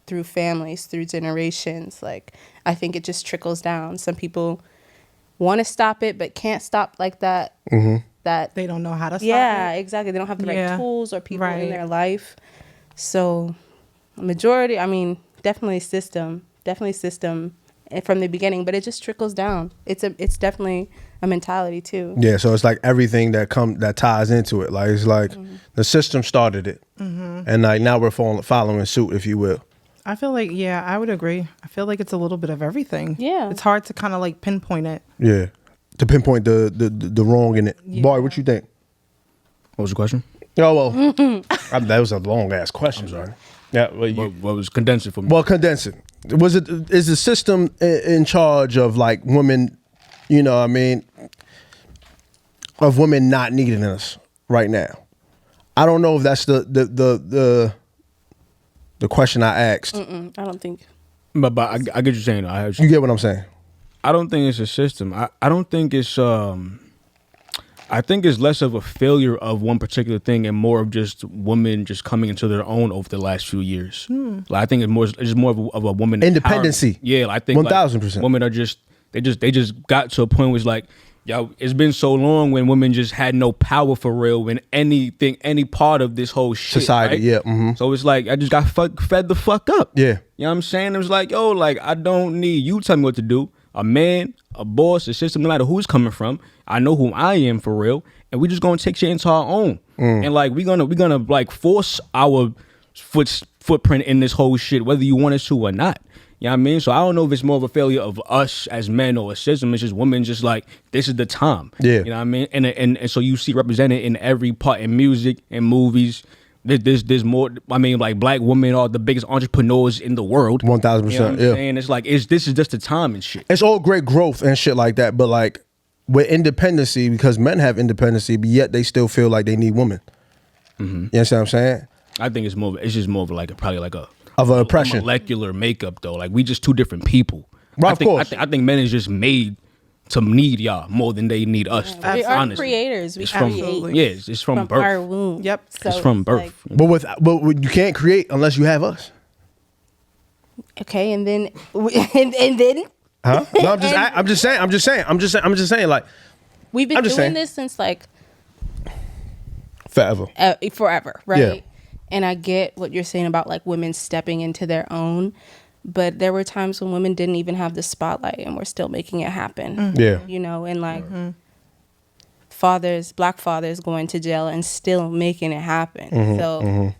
through families, through generations. Like I think it just trickles down. Some people want to stop it but can't stop like that. That They don't know how to stop yeah, it. exactly. They don't have the Yeah. right tools or people in Right. their life. So majority, I mean, definitely system from the beginning, but it just trickles down. It's definitely a mentality too. Yeah, so it's like everything that ties into it. Like it's like the system started it, and like now we're following suit, if you will. I feel like, yeah, I would agree. I feel like it's a little bit of everything. Yeah. It's hard to kind of like pinpoint it. Yeah, to pinpoint the wrong in it. Boy, what you think? What was the question? Oh well, that was a long ass question. Sorry. Yeah, well, What was condensing for me? well, condense it. Is the system in charge of like women? You know, what I mean, of women not needing us right now. I don't know if that's the question I asked. I don't think. But I get what you're saying. I heard You get what I'm saying? I don't think it's a system. I don't think it's I think it's less of a failure of one particular thing and more of just women just coming into their own over the last few years. Like I think it's just more of a woman Independency. empowerment. Yeah, like, I think 1000%. women are just they just got to a point where it's like, yo, it's been so long when women just had no power for real when any part of this whole shit. Society, right? yeah. So it's like I just got fed the fuck up. Yeah. You know what I'm saying? It was like, yo, like I don't need you to tell me what to do. A man, a boss, a system, no matter who's coming from, I know who I am for real, and we just gonna take shit into our own. And like we're gonna like force our footprint in this whole shit, whether you want us to or not. You know what I mean? So I don't know if it's more of a failure of us as men or a system. It's just women just like, this is the time. Yeah. You know what I mean? And so you see represented in every part in music and movies. There's more. I mean, like Black women are the biggest entrepreneurs in the world. 1000%. You know what I'm Yeah. saying? It's like this is just the time and shit. It's all great growth and shit like that, but like with independency, because men have independency, but yet they still feel like they need women. You understand what I'm saying? I think it's just more of like probably like a Of an oppression. molecular makeup though. Like we just two different people. Right, I of think, course. I think men is just made to need y'all more than they need us. We are honestly. creators. We It's from create yeah, it's from birth. our womb. Yep. So It's from birth. like, But you can't create unless you have us. okay, and then and then Huh? No, I'm just saying. Like we've been I'm just doing saying. this since like forever. forever, right? Yeah. And I get what you're saying about like women stepping into their own, but there were times when women didn't even have the spotlight and we're still making it happen. Yeah. You know, and like fathers, Black fathers going to jail and still making it happen. So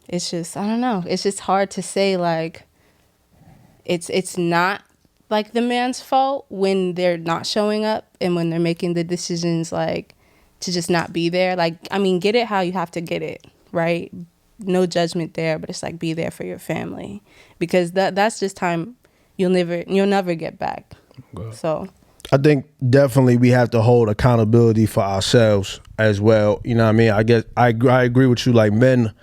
it's just, I don't know. It's just hard to say like it's not like the man's fault when they're not showing up and when they're making the decisions like to just not be there. Like, I mean, get it how you have to get it, right? No judgment there, but it's like be there for your family because that's just time you'll never get back. So I think definitely we have to hold accountability for ourselves as well. You know what I mean? I guess I agree with you. Like men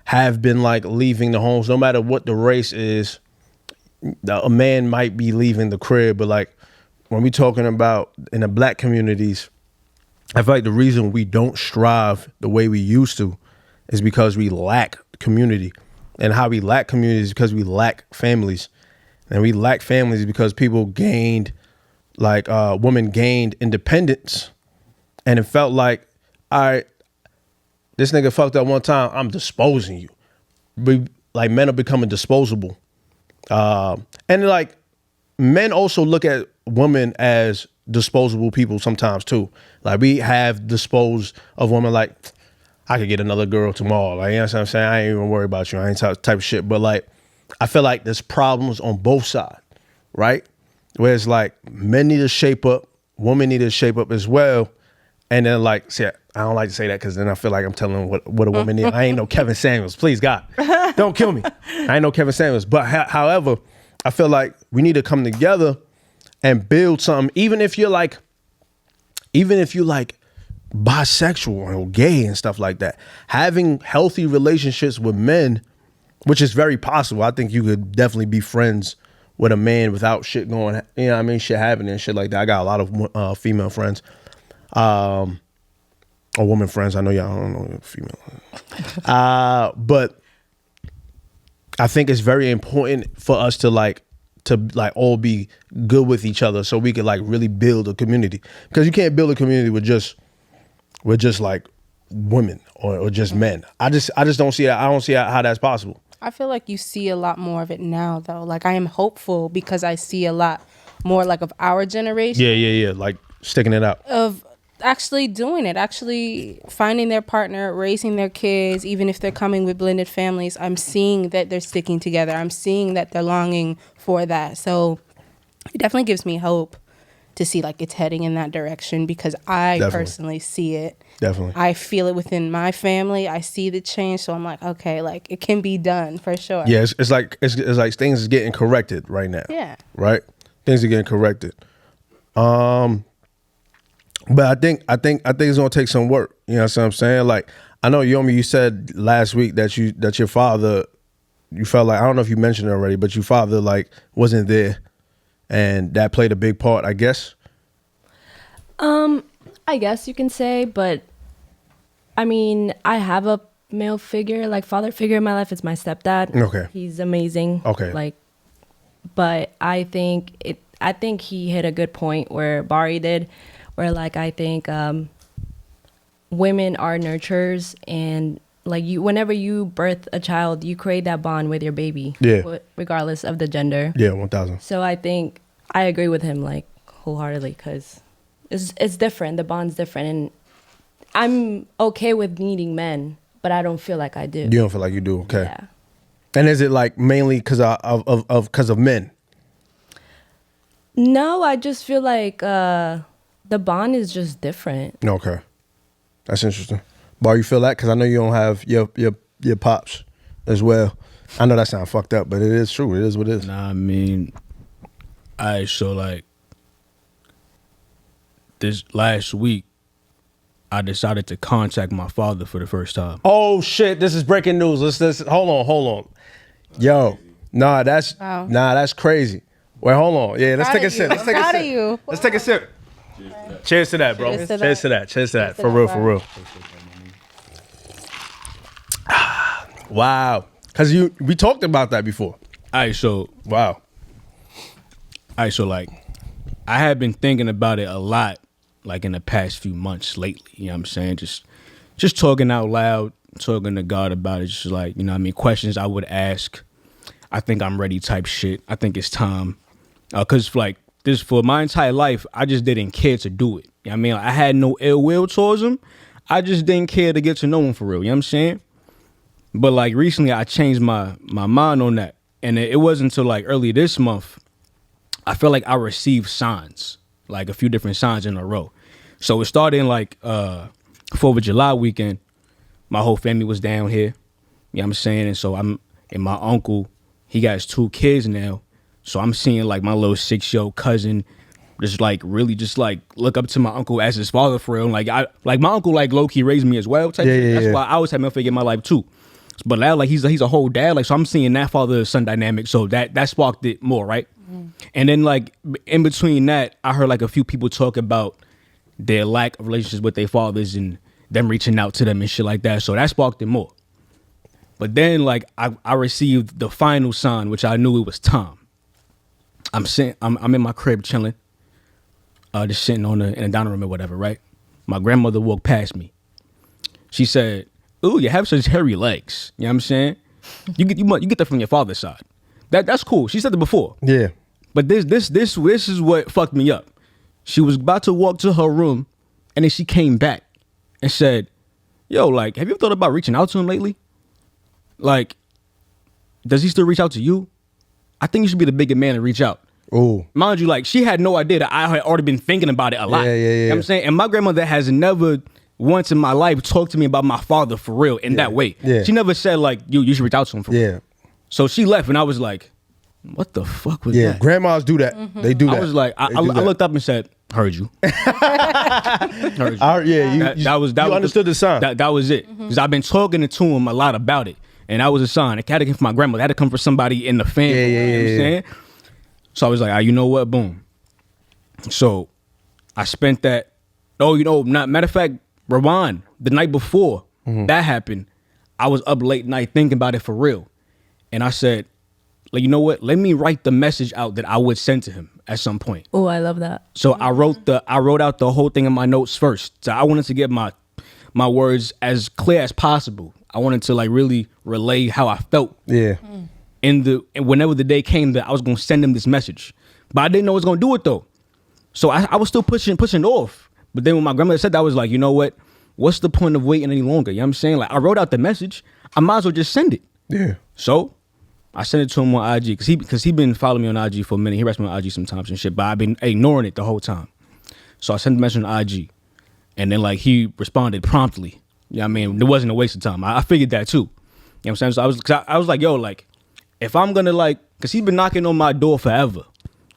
have been like leaving the homes, no matter what the race is. A man might be leaving the crib, but like when we talking about in the Black communities, I feel like the reason we don't strive the way we used to is because we lack community. And how we lack community is because we lack families. And we lack families because people gained, like women gained independence. And it felt like, all right, this nigga fucked up one time, I'm disposing you. Like men are becoming disposable. And like men also look at women as disposable people sometimes too. Like we have disposed of women like, I could get another girl tomorrow. Like, you know what I'm saying? I ain't even worry about you. I ain't type of shit. But like I feel like there's problems on both sides, right? Where it's like men need to shape up, women need to shape up as well. And then like, see, I don't like to say that because then I feel like I'm telling what a woman needs. I ain't no Kevin Samuels. Please, God, don't kill me. I ain't no Kevin Samuels. But however, I feel like we need to come together and build something. Even if you're like bisexual or gay and stuff like that, having healthy relationships with men, which is very possible. I think you could definitely be friends with a man without shit going, you know what I mean, shit happening and shit like that. I got a lot of female friends. Or woman friends. I know y'all don't know female. But I think it's very important for us to all be good with each other so we could like really build a community. Because you can't build a community with just like women or just men. I just don't see that. I don't see how that's possible. I feel like you see a lot more of it now, though. Like, I am hopeful because I see a lot more, like, of our generation. Yeah. Like, sticking it out. Of actually doing it, actually finding their partner, raising their kids, even if they're coming with blended families. I'm seeing that they're sticking together. I'm seeing that they're longing for that. So it definitely gives me hope to see, like, it's heading in that direction because I personally see it. Definitely. I feel it within my family. I see the change. So I'm like, okay, like, it can be done for sure. Yeah, it's like things is getting corrected right now. Yeah. Right? Things are getting corrected. But I think it's gonna take some work. You know what I'm saying? Like, I know Yomi, you said last week that your father, you felt like, I don't know if you mentioned it already, but your father like wasn't there, and that played a big part, I guess. I guess you can say, but I mean, I have a male figure, like father figure in my life. It's my stepdad. Okay. He's amazing. Okay. Like, but I think he hit a good point where Bari did, where like I think women are nurturers, and like whenever you birth a child, you create that bond with your baby. Yeah. Regardless of the gender. Yeah, 1,000. So I think I agree with him like wholeheartedly because it's different. The bond's different, and I'm okay with meeting men, but I don't feel like I do. You don't feel like you do, okay? Yeah. And is it like mainly because of men? No, I just feel like the bond is just different. Okay, that's interesting. Bar, you feel that? Because I know you don't have your pops as well. I know that sounds fucked up, but it is true. It is what it is. Nah, I mean, so like this last week, I decided to contact my father for the first time. Oh shit! This is breaking news. Let's hold on. Yo, that's crazy. Wait, hold on. Yeah, let's take a sip. Let's take a sip. Let's take a sip. Cheers to that, bro. Cheers to that. For real. Wow. Cause we talked about that before. Wow. So like, I have been thinking about it a lot, like in the past few months lately. You know what I'm saying? Just talking out loud, talking to God about it. Just like, you know what I mean? Questions I would ask. I think I'm ready type shit. I think it's time. Cause like this, for my entire life, I just didn't care to do it. You know what I mean? Like, I had no ill will towards him. I just didn't care to get to know him for real. You know what I'm saying? But like recently I changed my mind on that. And it wasn't until like early this month, I felt like I received signs, like a few different signs in a row. So it started in like 4th of July weekend. My whole family was down here. You know what I'm saying? And so and my uncle, he got his 2 kids now. So I'm seeing like my little 6-year-old cousin just like really just like look up to my uncle as his father for real. And like my uncle like low-key raised me as well. That's why I always had my figure in my life too. But now like he's a whole dad. Like, so I'm seeing that father-son dynamic. So that sparked it more, right? And then like in between that, I heard like a few people talk about their lack of relationships with their fathers and them reaching out to them and shit like that. So that sparked it more. But then like I received the final sign, which I knew it was time. I'm in my crib chilling, just sitting in the dining room or whatever, right? My grandmother walked past me. She said, "Ooh, you have such hairy legs." You know what I'm saying? You get that from your father's side. That's cool. She said it before. Yeah. But this is what fucked me up. She was about to walk to her room, and then she came back and said, "Yo, like, have you ever thought about reaching out to him lately? Like, does he still reach out to you? I think you should be the bigger man and reach out. Oh, Mind you, like, she had no idea that I had already been thinking about it a lot. Yeah. You know what I'm saying? And my grandmother has never once in my life talked to me about my father for real in that way. Yeah. She never said, like, you should reach out to him for real. yeah. So she left, and I was like, what the fuck was Yeah, that? grandmas do that. They do that. I was like, I They do that. looked up and said, heard you. Heard you. You understood the sign. That was it. Because I've been talking to him a lot about it. And that was a sign. It had to come from my grandmother. It had to come from somebody in the family. You know what I'm saying? So I was like, you know what? Boom. So I spent that. Oh, matter of fact, rewind. The night before that happened, I was up late night thinking about it for real. And I said, like, you know what? Let me write the message out that I would send to him at some point. Oh, I love that. So I wrote out the whole thing in my notes first. So I wanted to get my words as clear as possible. I wanted to like really relay how I felt. Yeah. And whenever the day came that I was gonna send him this message, but I didn't know I was gonna do it though. So I was still pushing it off. But then when my grandmother said that, I was like, you know what? What's the point of waiting any longer? You know what I'm saying? Like, I wrote out the message. I might as well just send it. Yeah. So I sent it to him on IG because he been following me on IG for a minute. He writes me on IG sometimes and shit, but I've been ignoring it the whole time. So I sent the message on IG, and then like he responded promptly. You know what I mean? It wasn't a waste of time. I figured that too. You know what I'm saying? So I was like, yo, like, if I'm gonna like, because he's been knocking on my door forever.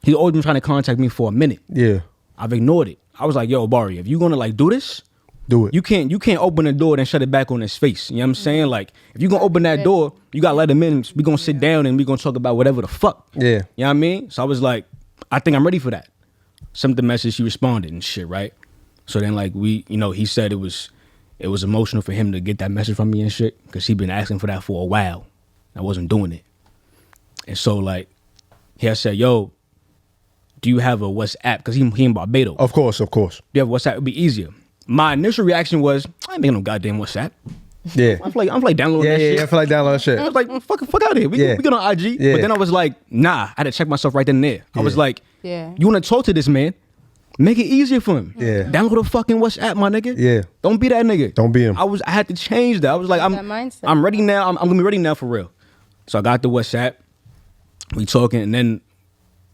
He's always been trying to contact me for a minute. Yeah. I've ignored it. I was like, yo, Bari, if you gonna like do this, Do it. you can't open the door and shut it back on his face. You know what I'm saying? Like, if you gonna open that door, you gotta let him in. We gonna sit down and we gonna talk about whatever the fuck. Yeah. You know what I mean? So I was like, I think I'm ready for that. Sent the message, he responded and shit, right? So then like he said it was emotional for him to get that message from me and shit, because he'd been asking for that for a while. I wasn't doing it. And so like he had said, yo, do you have a WhatsApp? Because he in Barbados. Of course. Do you have WhatsApp? It'd be easier. My initial reaction was, I ain't making no goddamn WhatsApp. Yeah. I'm like downloading that shit. I feel like download shit. I was like, fuck out of here. We get on IG. Yeah. But then I was like, nah, I had to check myself right then and there. I was like, Yeah. you want to talk to this man? Make it easier for him. Yeah. Download a fucking WhatsApp, my nigga. Yeah. Don't be that nigga. Don't be him. I had to change that. I was like, That mindset. I'm ready now. I'm gonna be ready now for real. So I got the WhatsApp. We talking, and then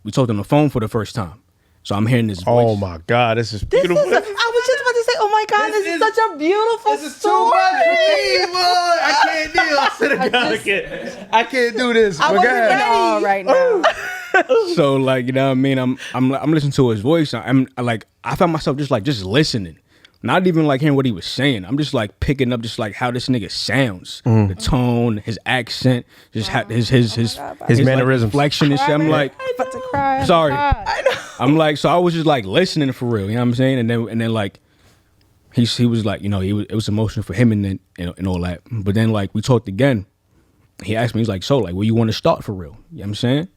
we talked on the phone for the first time. So I'm hearing this voice. Oh my God, this is This is, beautiful. I was just about to say, oh my God, this is such a beautiful story. I can't deal. I said it. I can't do this. I But wasn't go ahead. ready. All right now. So like, you know what I mean? I'm listening to his voice. I found myself just listening. Not even like hearing what he was saying. I'm just like picking up just like how this nigga sounds. The tone, his accent, just his mannerisms. like, inflection and shit. I'm like, I'm about to cry. sorry. I know. I'm like, so I was just like listening for real, you know what I'm saying? And then like he was like, it was emotional for him and all that. But then like we talked again. He asked me, he's like, so like where you want to start for real? You know what I'm saying?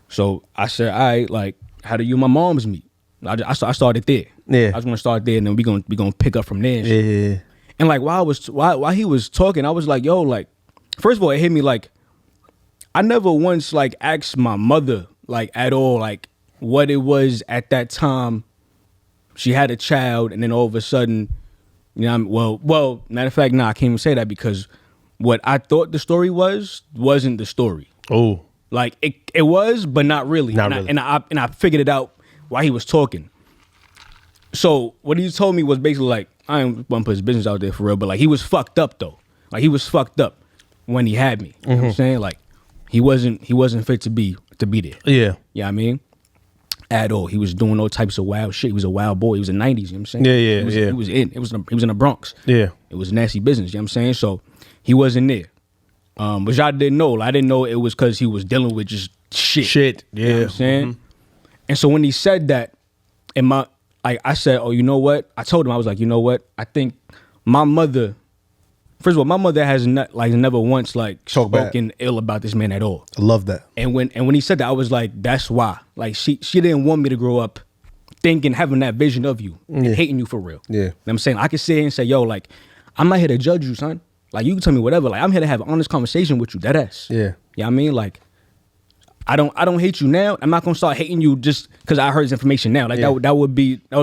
So I said, all right, like, how do you and my moms meet? I started there. Yeah. I was gonna start there, and then we gonna pick up from there. And shit. Yeah. And like while he was talking, I was like, yo, like, first of all, it hit me like I never once like asked my mother like at all like what it was at that time. She had a child, and then all of a sudden, well, matter of fact, nah, I can't even say that, because what I thought the story wasn't the story. Oh. Like it was, but not really. Not and really. I figured it out while he was talking. So what he told me was basically like, I ain't want to put his business out there for real, but like he was fucked up though. Like he was fucked up when he had me. You know what I'm saying? Like he wasn't fit to be there. Yeah. You know what I mean? At all. He was doing all types of wild shit. He was a wild boy. He was in the 90s, you know what I'm saying? Yeah. He was in the Bronx. Yeah. It was nasty business, you know what I'm saying? So he wasn't there. Which I didn't know. I didn't know it was because he was dealing with just shit. Yeah. You know what I'm saying? And so when he said that, I said, oh, you know what? I told him, I was like, you know what? I think my mother, first of all, my mother has never once like Talk bad. spoken ill about this man at all. I love that. And when he said that, I was like, that's why. Like she didn't want me to grow up having that vision of you, and hating you for real. Yeah. You know what I'm saying? I could sit here and say, yo, like, I'm not here to judge you, son. Like, you can tell me whatever. Like, I'm here to have an honest conversation with you, deadass. Yeah. You know what I mean? Like, I don't hate you now. I'm not gonna start hating you just because I heard this information now. Like, Yeah. that would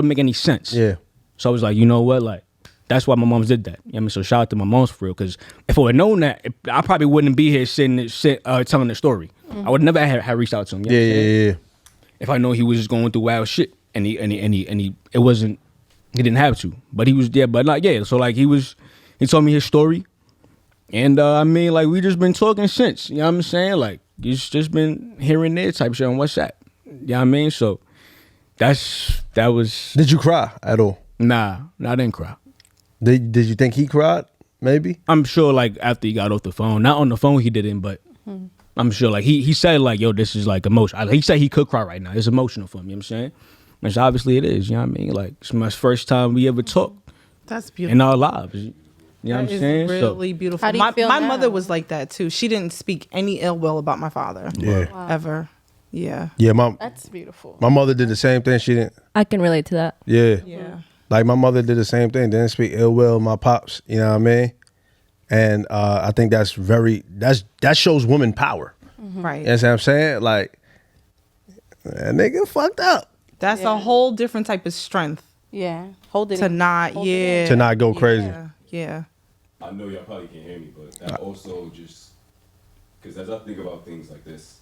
make any sense. Yeah. So I was like, you know what? Like, that's why my moms did that. You know what I mean? So shout out to my moms for real, because if I would have known that, I probably wouldn't be here telling the story. I would never have reached out to him. You know what I'm saying? Yeah. If I know he was just going through wild shit and he it wasn't, he didn't have to, but he was there. But like, yeah, so like he told me his story, and I mean, like, we just been talking since. You know what I'm saying? Like, it's just been here and there type shit on WhatsApp. You know what I mean? So that was. Did you cry at all? Nah, I didn't cry. Did you think he cried? Maybe. I'm sure, like, after he got off the phone, not on the phone he didn't, but I'm sure, like, he said, like, yo, this is like emotional. He said he could cry right now. It's emotional for him. You know what I'm saying? Which obviously it is. You know what I mean? Like, it's my first time we ever talked That's beautiful. in our lives. You know what I'm That is saying? really beautiful. How do you feel my now? mother was like that too. She didn't speak any ill will about my father. Yeah. Ever. Yeah. Yeah, That's beautiful. my mother did the same thing. She didn't. I can relate to that. Yeah. Yeah. Like, my mother did the same thing. Didn't speak ill will of my pops. You know what I mean? And I think that shows woman power. Right. You know what I'm saying? Like, that nigga fucked up. That's a whole different type of strength Yeah. Hold it to in. not. Hold it Yeah. To not go crazy. Yeah. Yeah. I know y'all probably can't hear me, but that also just, because as I think about things like this,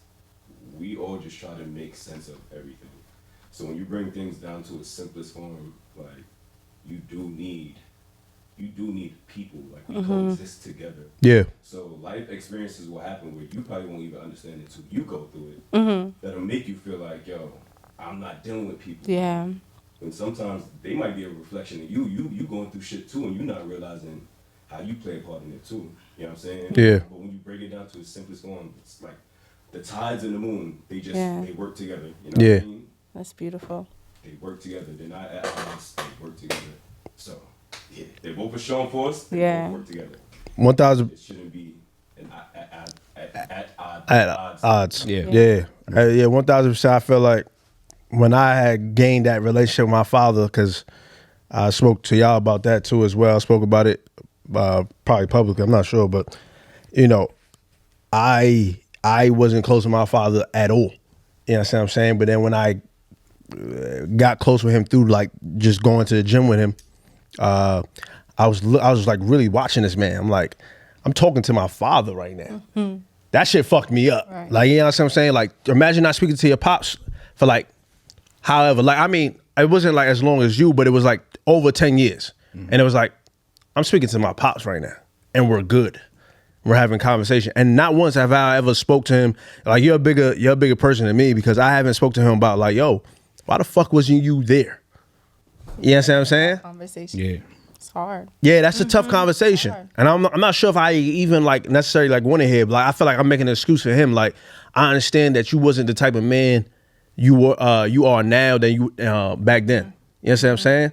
we all just try to make sense of everything. So when you bring things down to its simplest form, like, you do need people, like, we coexist together. Yeah. So life experiences will happen where you probably won't even understand it until you go through it. That'll make you feel like, yo, I'm not dealing with people. Yeah. And sometimes they might be a reflection of you. You going through shit too, and you not realizing how you play a part in it too. You know what I'm saying? Yeah. But when you break it down to its simplest form, it's like the tides and the moon. They just they work together. You know Yeah. what I mean? That's beautiful. They work together. They're not at odds. They work together. So yeah, they both are strong force. They Yeah. both work together. 1,000 It shouldn't be at odds. Yeah. Yeah. 1,000%. I feel like when I had gained that relationship with my father, because I spoke to y'all about that too as well. I spoke about it probably publicly. I'm not sure, but you know, I wasn't close to my father at all. You know what I'm saying? But then when I got close with him through like just going to the gym with him, I was like really watching this man. I'm like, I'm talking to my father right now. That shit fucked me up. Right. Like, you know what I'm saying? Like, imagine not speaking to your pops for like, however, like, I mean, it wasn't like as long as you, but it was like over 10 years. And it was like, I'm speaking to my pops right now and we're good. We're having conversation. And not once have I ever spoke to him, like, you're a bigger person than me, because I haven't spoke to him about like, yo, why the fuck wasn't you there? You know what I'm saying? Conversation. Yeah. It's hard. Yeah, that's a tough conversation. And I'm not sure if I even like necessarily like want to hear, but like, I feel like I'm making an excuse for him. Like, I understand that you wasn't the type of man you are now than you back then. You know what I'm saying?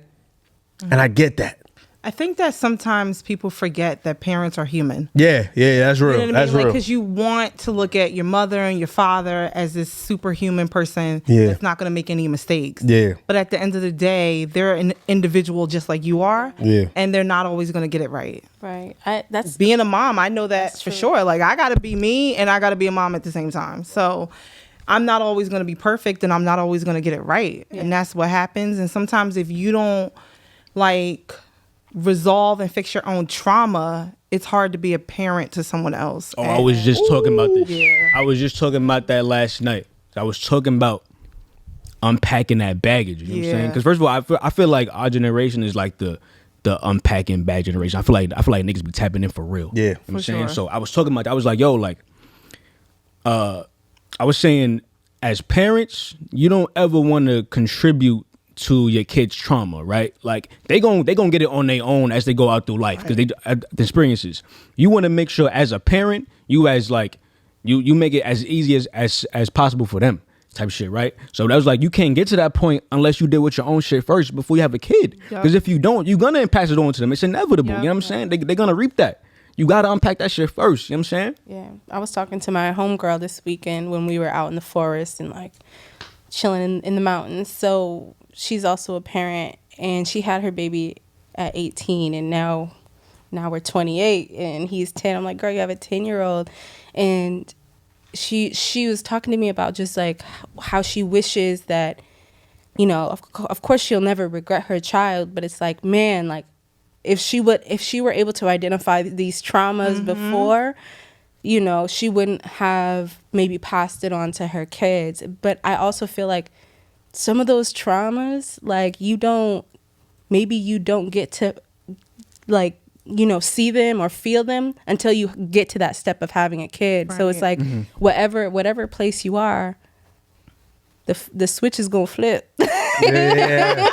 And I get that. I think that sometimes people forget that parents are human. Yeah, that's real. You know what I That's mean? Like, real. because you want to look at your mother and your father as this superhuman person Yeah. that's not going to make any mistakes. Yeah. But at the end of the day, they're an individual just like you are. Yeah. And they're not always going to get it right. Right. That's Being a mom, I know that That's for true. sure. Like, I got to be me and I got to be a mom at the same time. So I'm not always going to be perfect and I'm not always going to get it right. And that's what happens. And sometimes if you don't like resolve and fix your own trauma, it's hard to be a parent to someone else. Oh, I was just talking about this. yeah. I was just talking about that last night. I was talking about unpacking that baggage. You know what I'm saying? Yeah. Because first of all, I feel like our generation is like the unpacking bag generation. I feel like niggas be tapping in for real. Yeah. You know what I'm For saying? sure. So I was talking about. I was like, yo, like, I was saying, as parents, you don't ever want to contribute to your kids' trauma, right? Like, they gon' get it on their own as they go out through life, because the experiences. You want to make sure as a parent, you as like you make it as easy as possible for them, type of shit, right? So that was like, you can't get to that point unless you deal with your own shit first before you have a kid. Yup. Because if you don't, you're gonna pass it on to them. It's inevitable. You know what I'm Yup. saying? They're gonna reap that. You gotta unpack that shit first. You know what I'm saying? Yeah, I was talking to my homegirl this weekend when we were out in the forest and like chilling in the mountains. So she's also a parent, and she had her baby at 18, and now we're 28, and he's 10. I'm like, girl, you have a 10-year-old, and she was talking to me about just like how she wishes that, you know, of course she'll never regret her child, but it's like, man, like, if she were able to identify these traumas before, you know, she wouldn't have maybe passed it on to her kids. But I also feel like some of those traumas, like you don't get to, like, you know, see them or feel them until you get to that step of having a kid. So it's like whatever place you are, the switch is gonna flip. Yeah.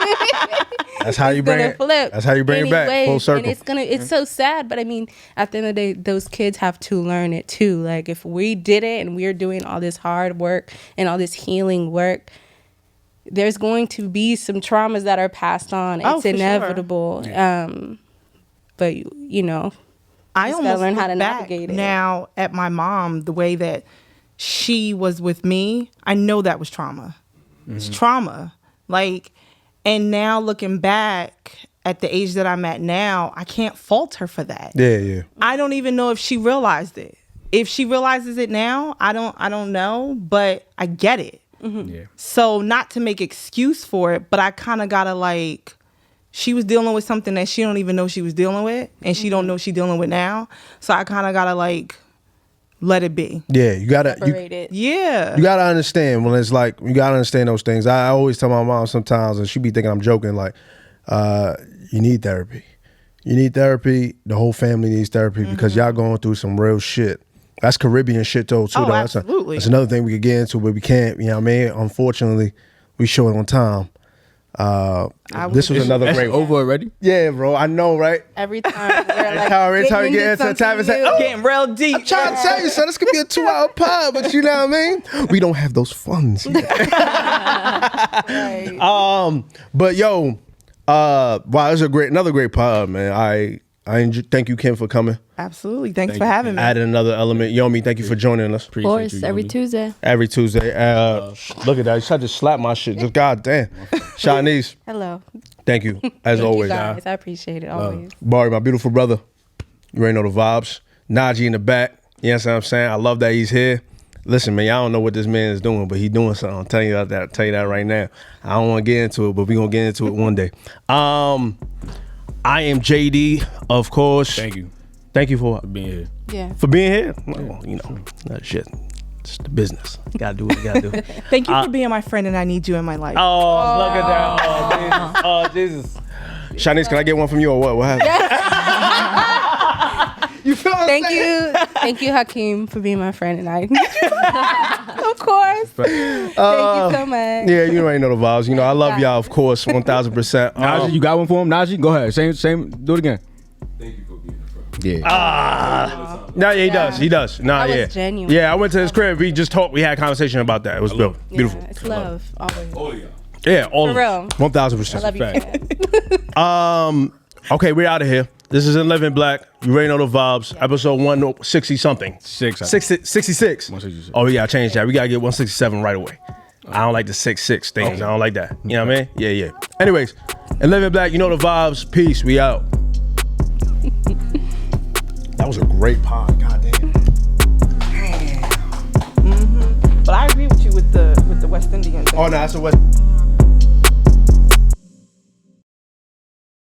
That's how you bring it. Flip That's how you bring it back full circle. And it's so sad, but I mean, at the end of the day, those kids have to learn it too. Like if we did it and we're doing all this hard work and all this healing work, there's going to be some traumas that are passed on. It's inevitable. Sure. But you know, I just almost gotta learn how look to back navigate it. now at my mom, the way that she was with me. I know that was trauma. It's trauma. Like, and now looking back at the age that I'm at now, I can't fault her for that. Yeah. I don't even know if she realized it. If she realizes it now, I don't know, but I get it. Yeah. So not to make excuse for it, but I kind of gotta, like, she was dealing with something that she don't even know she was dealing with, and she don't know she dealing with now. So I kind of gotta, like, let it be. Yeah, you gotta Separate it. Yeah. you gotta understand when it's like you gotta understand those things. I always tell my mom sometimes, and she be thinking I'm joking, like, you need therapy. You need therapy. The whole family needs therapy because y'all going through some real shit. That's Caribbean shit though too. Oh, though. absolutely. That's another thing we could get into, but we can't. You know what I mean? Unfortunately, we short on time. This was another That's great. over already. Yeah, bro. I know, right? Every time we're like, Every time we getting get into something time, it's like, new. oh, Getting real deep. trying to tell you, son, this could be a 2-hour pod, but you know what I mean? We don't have those funds yet. Right. But yo, wow, it was another great pod, man. I thank you, Kim, for coming. Absolutely. Thanks Thank for you, having me. Added another element. Yomi, thank you for joining us. Of course, every Yomi. Tuesday. Every Tuesday. Look at that. I just slapped my shit. Just goddamn. Shanice, Hello. thank you, as Thank always. you guys. I appreciate it always. Bari, my beautiful brother. You already know the vibes. Najee in the back. You know what I'm saying? I love that he's here. Listen, man, y'all don't know what this man is doing, but he doing something. I'll tell you that right now. I don't want to get into it, but we're going to get into it one day. I am JD, of course. Thank you Thank you for for being here. Yeah. for being here. Well, you know, that shit. It's the business. You gotta do what you gotta do. Thank you for being my friend, and I need you in my life. Oh, look at that. Oh, Jesus. Shanice, can I get one from you or what? What happened? You feel what I'm Thank saying? Thank you, Hakeem, for being my friend and I. Of course. Thank you so much. Yeah, you already know the vibes. You know, I love y'all, of course, 1,000%. Najee, you got one for him? Najee, go ahead. Same. Do it again. Thank you for being a friend. Yeah. No, yeah, he does. He does. Nah, That was yeah. genuine. Yeah, I went to his crib. We just talked. We had a conversation about that. It was love beautiful. Yeah, it's love. Always. All of y'all. Yeah, all For of real. it. 1,000%. I love you. Fact. Kat. Okay, we're out of here. This is In Living Black. You already know the vibes. Episode 160 something. 66. 166. Oh, we gotta change that. We gotta get 167 right away. I don't like the 66 things. Okay. I don't like that. You know what I mean? Yeah. Anyways, In Living Black, you know the vibes. Peace. We out. That was a great pod. Goddamn. But I agree with you with the West Indian thing. Oh no, that's a West.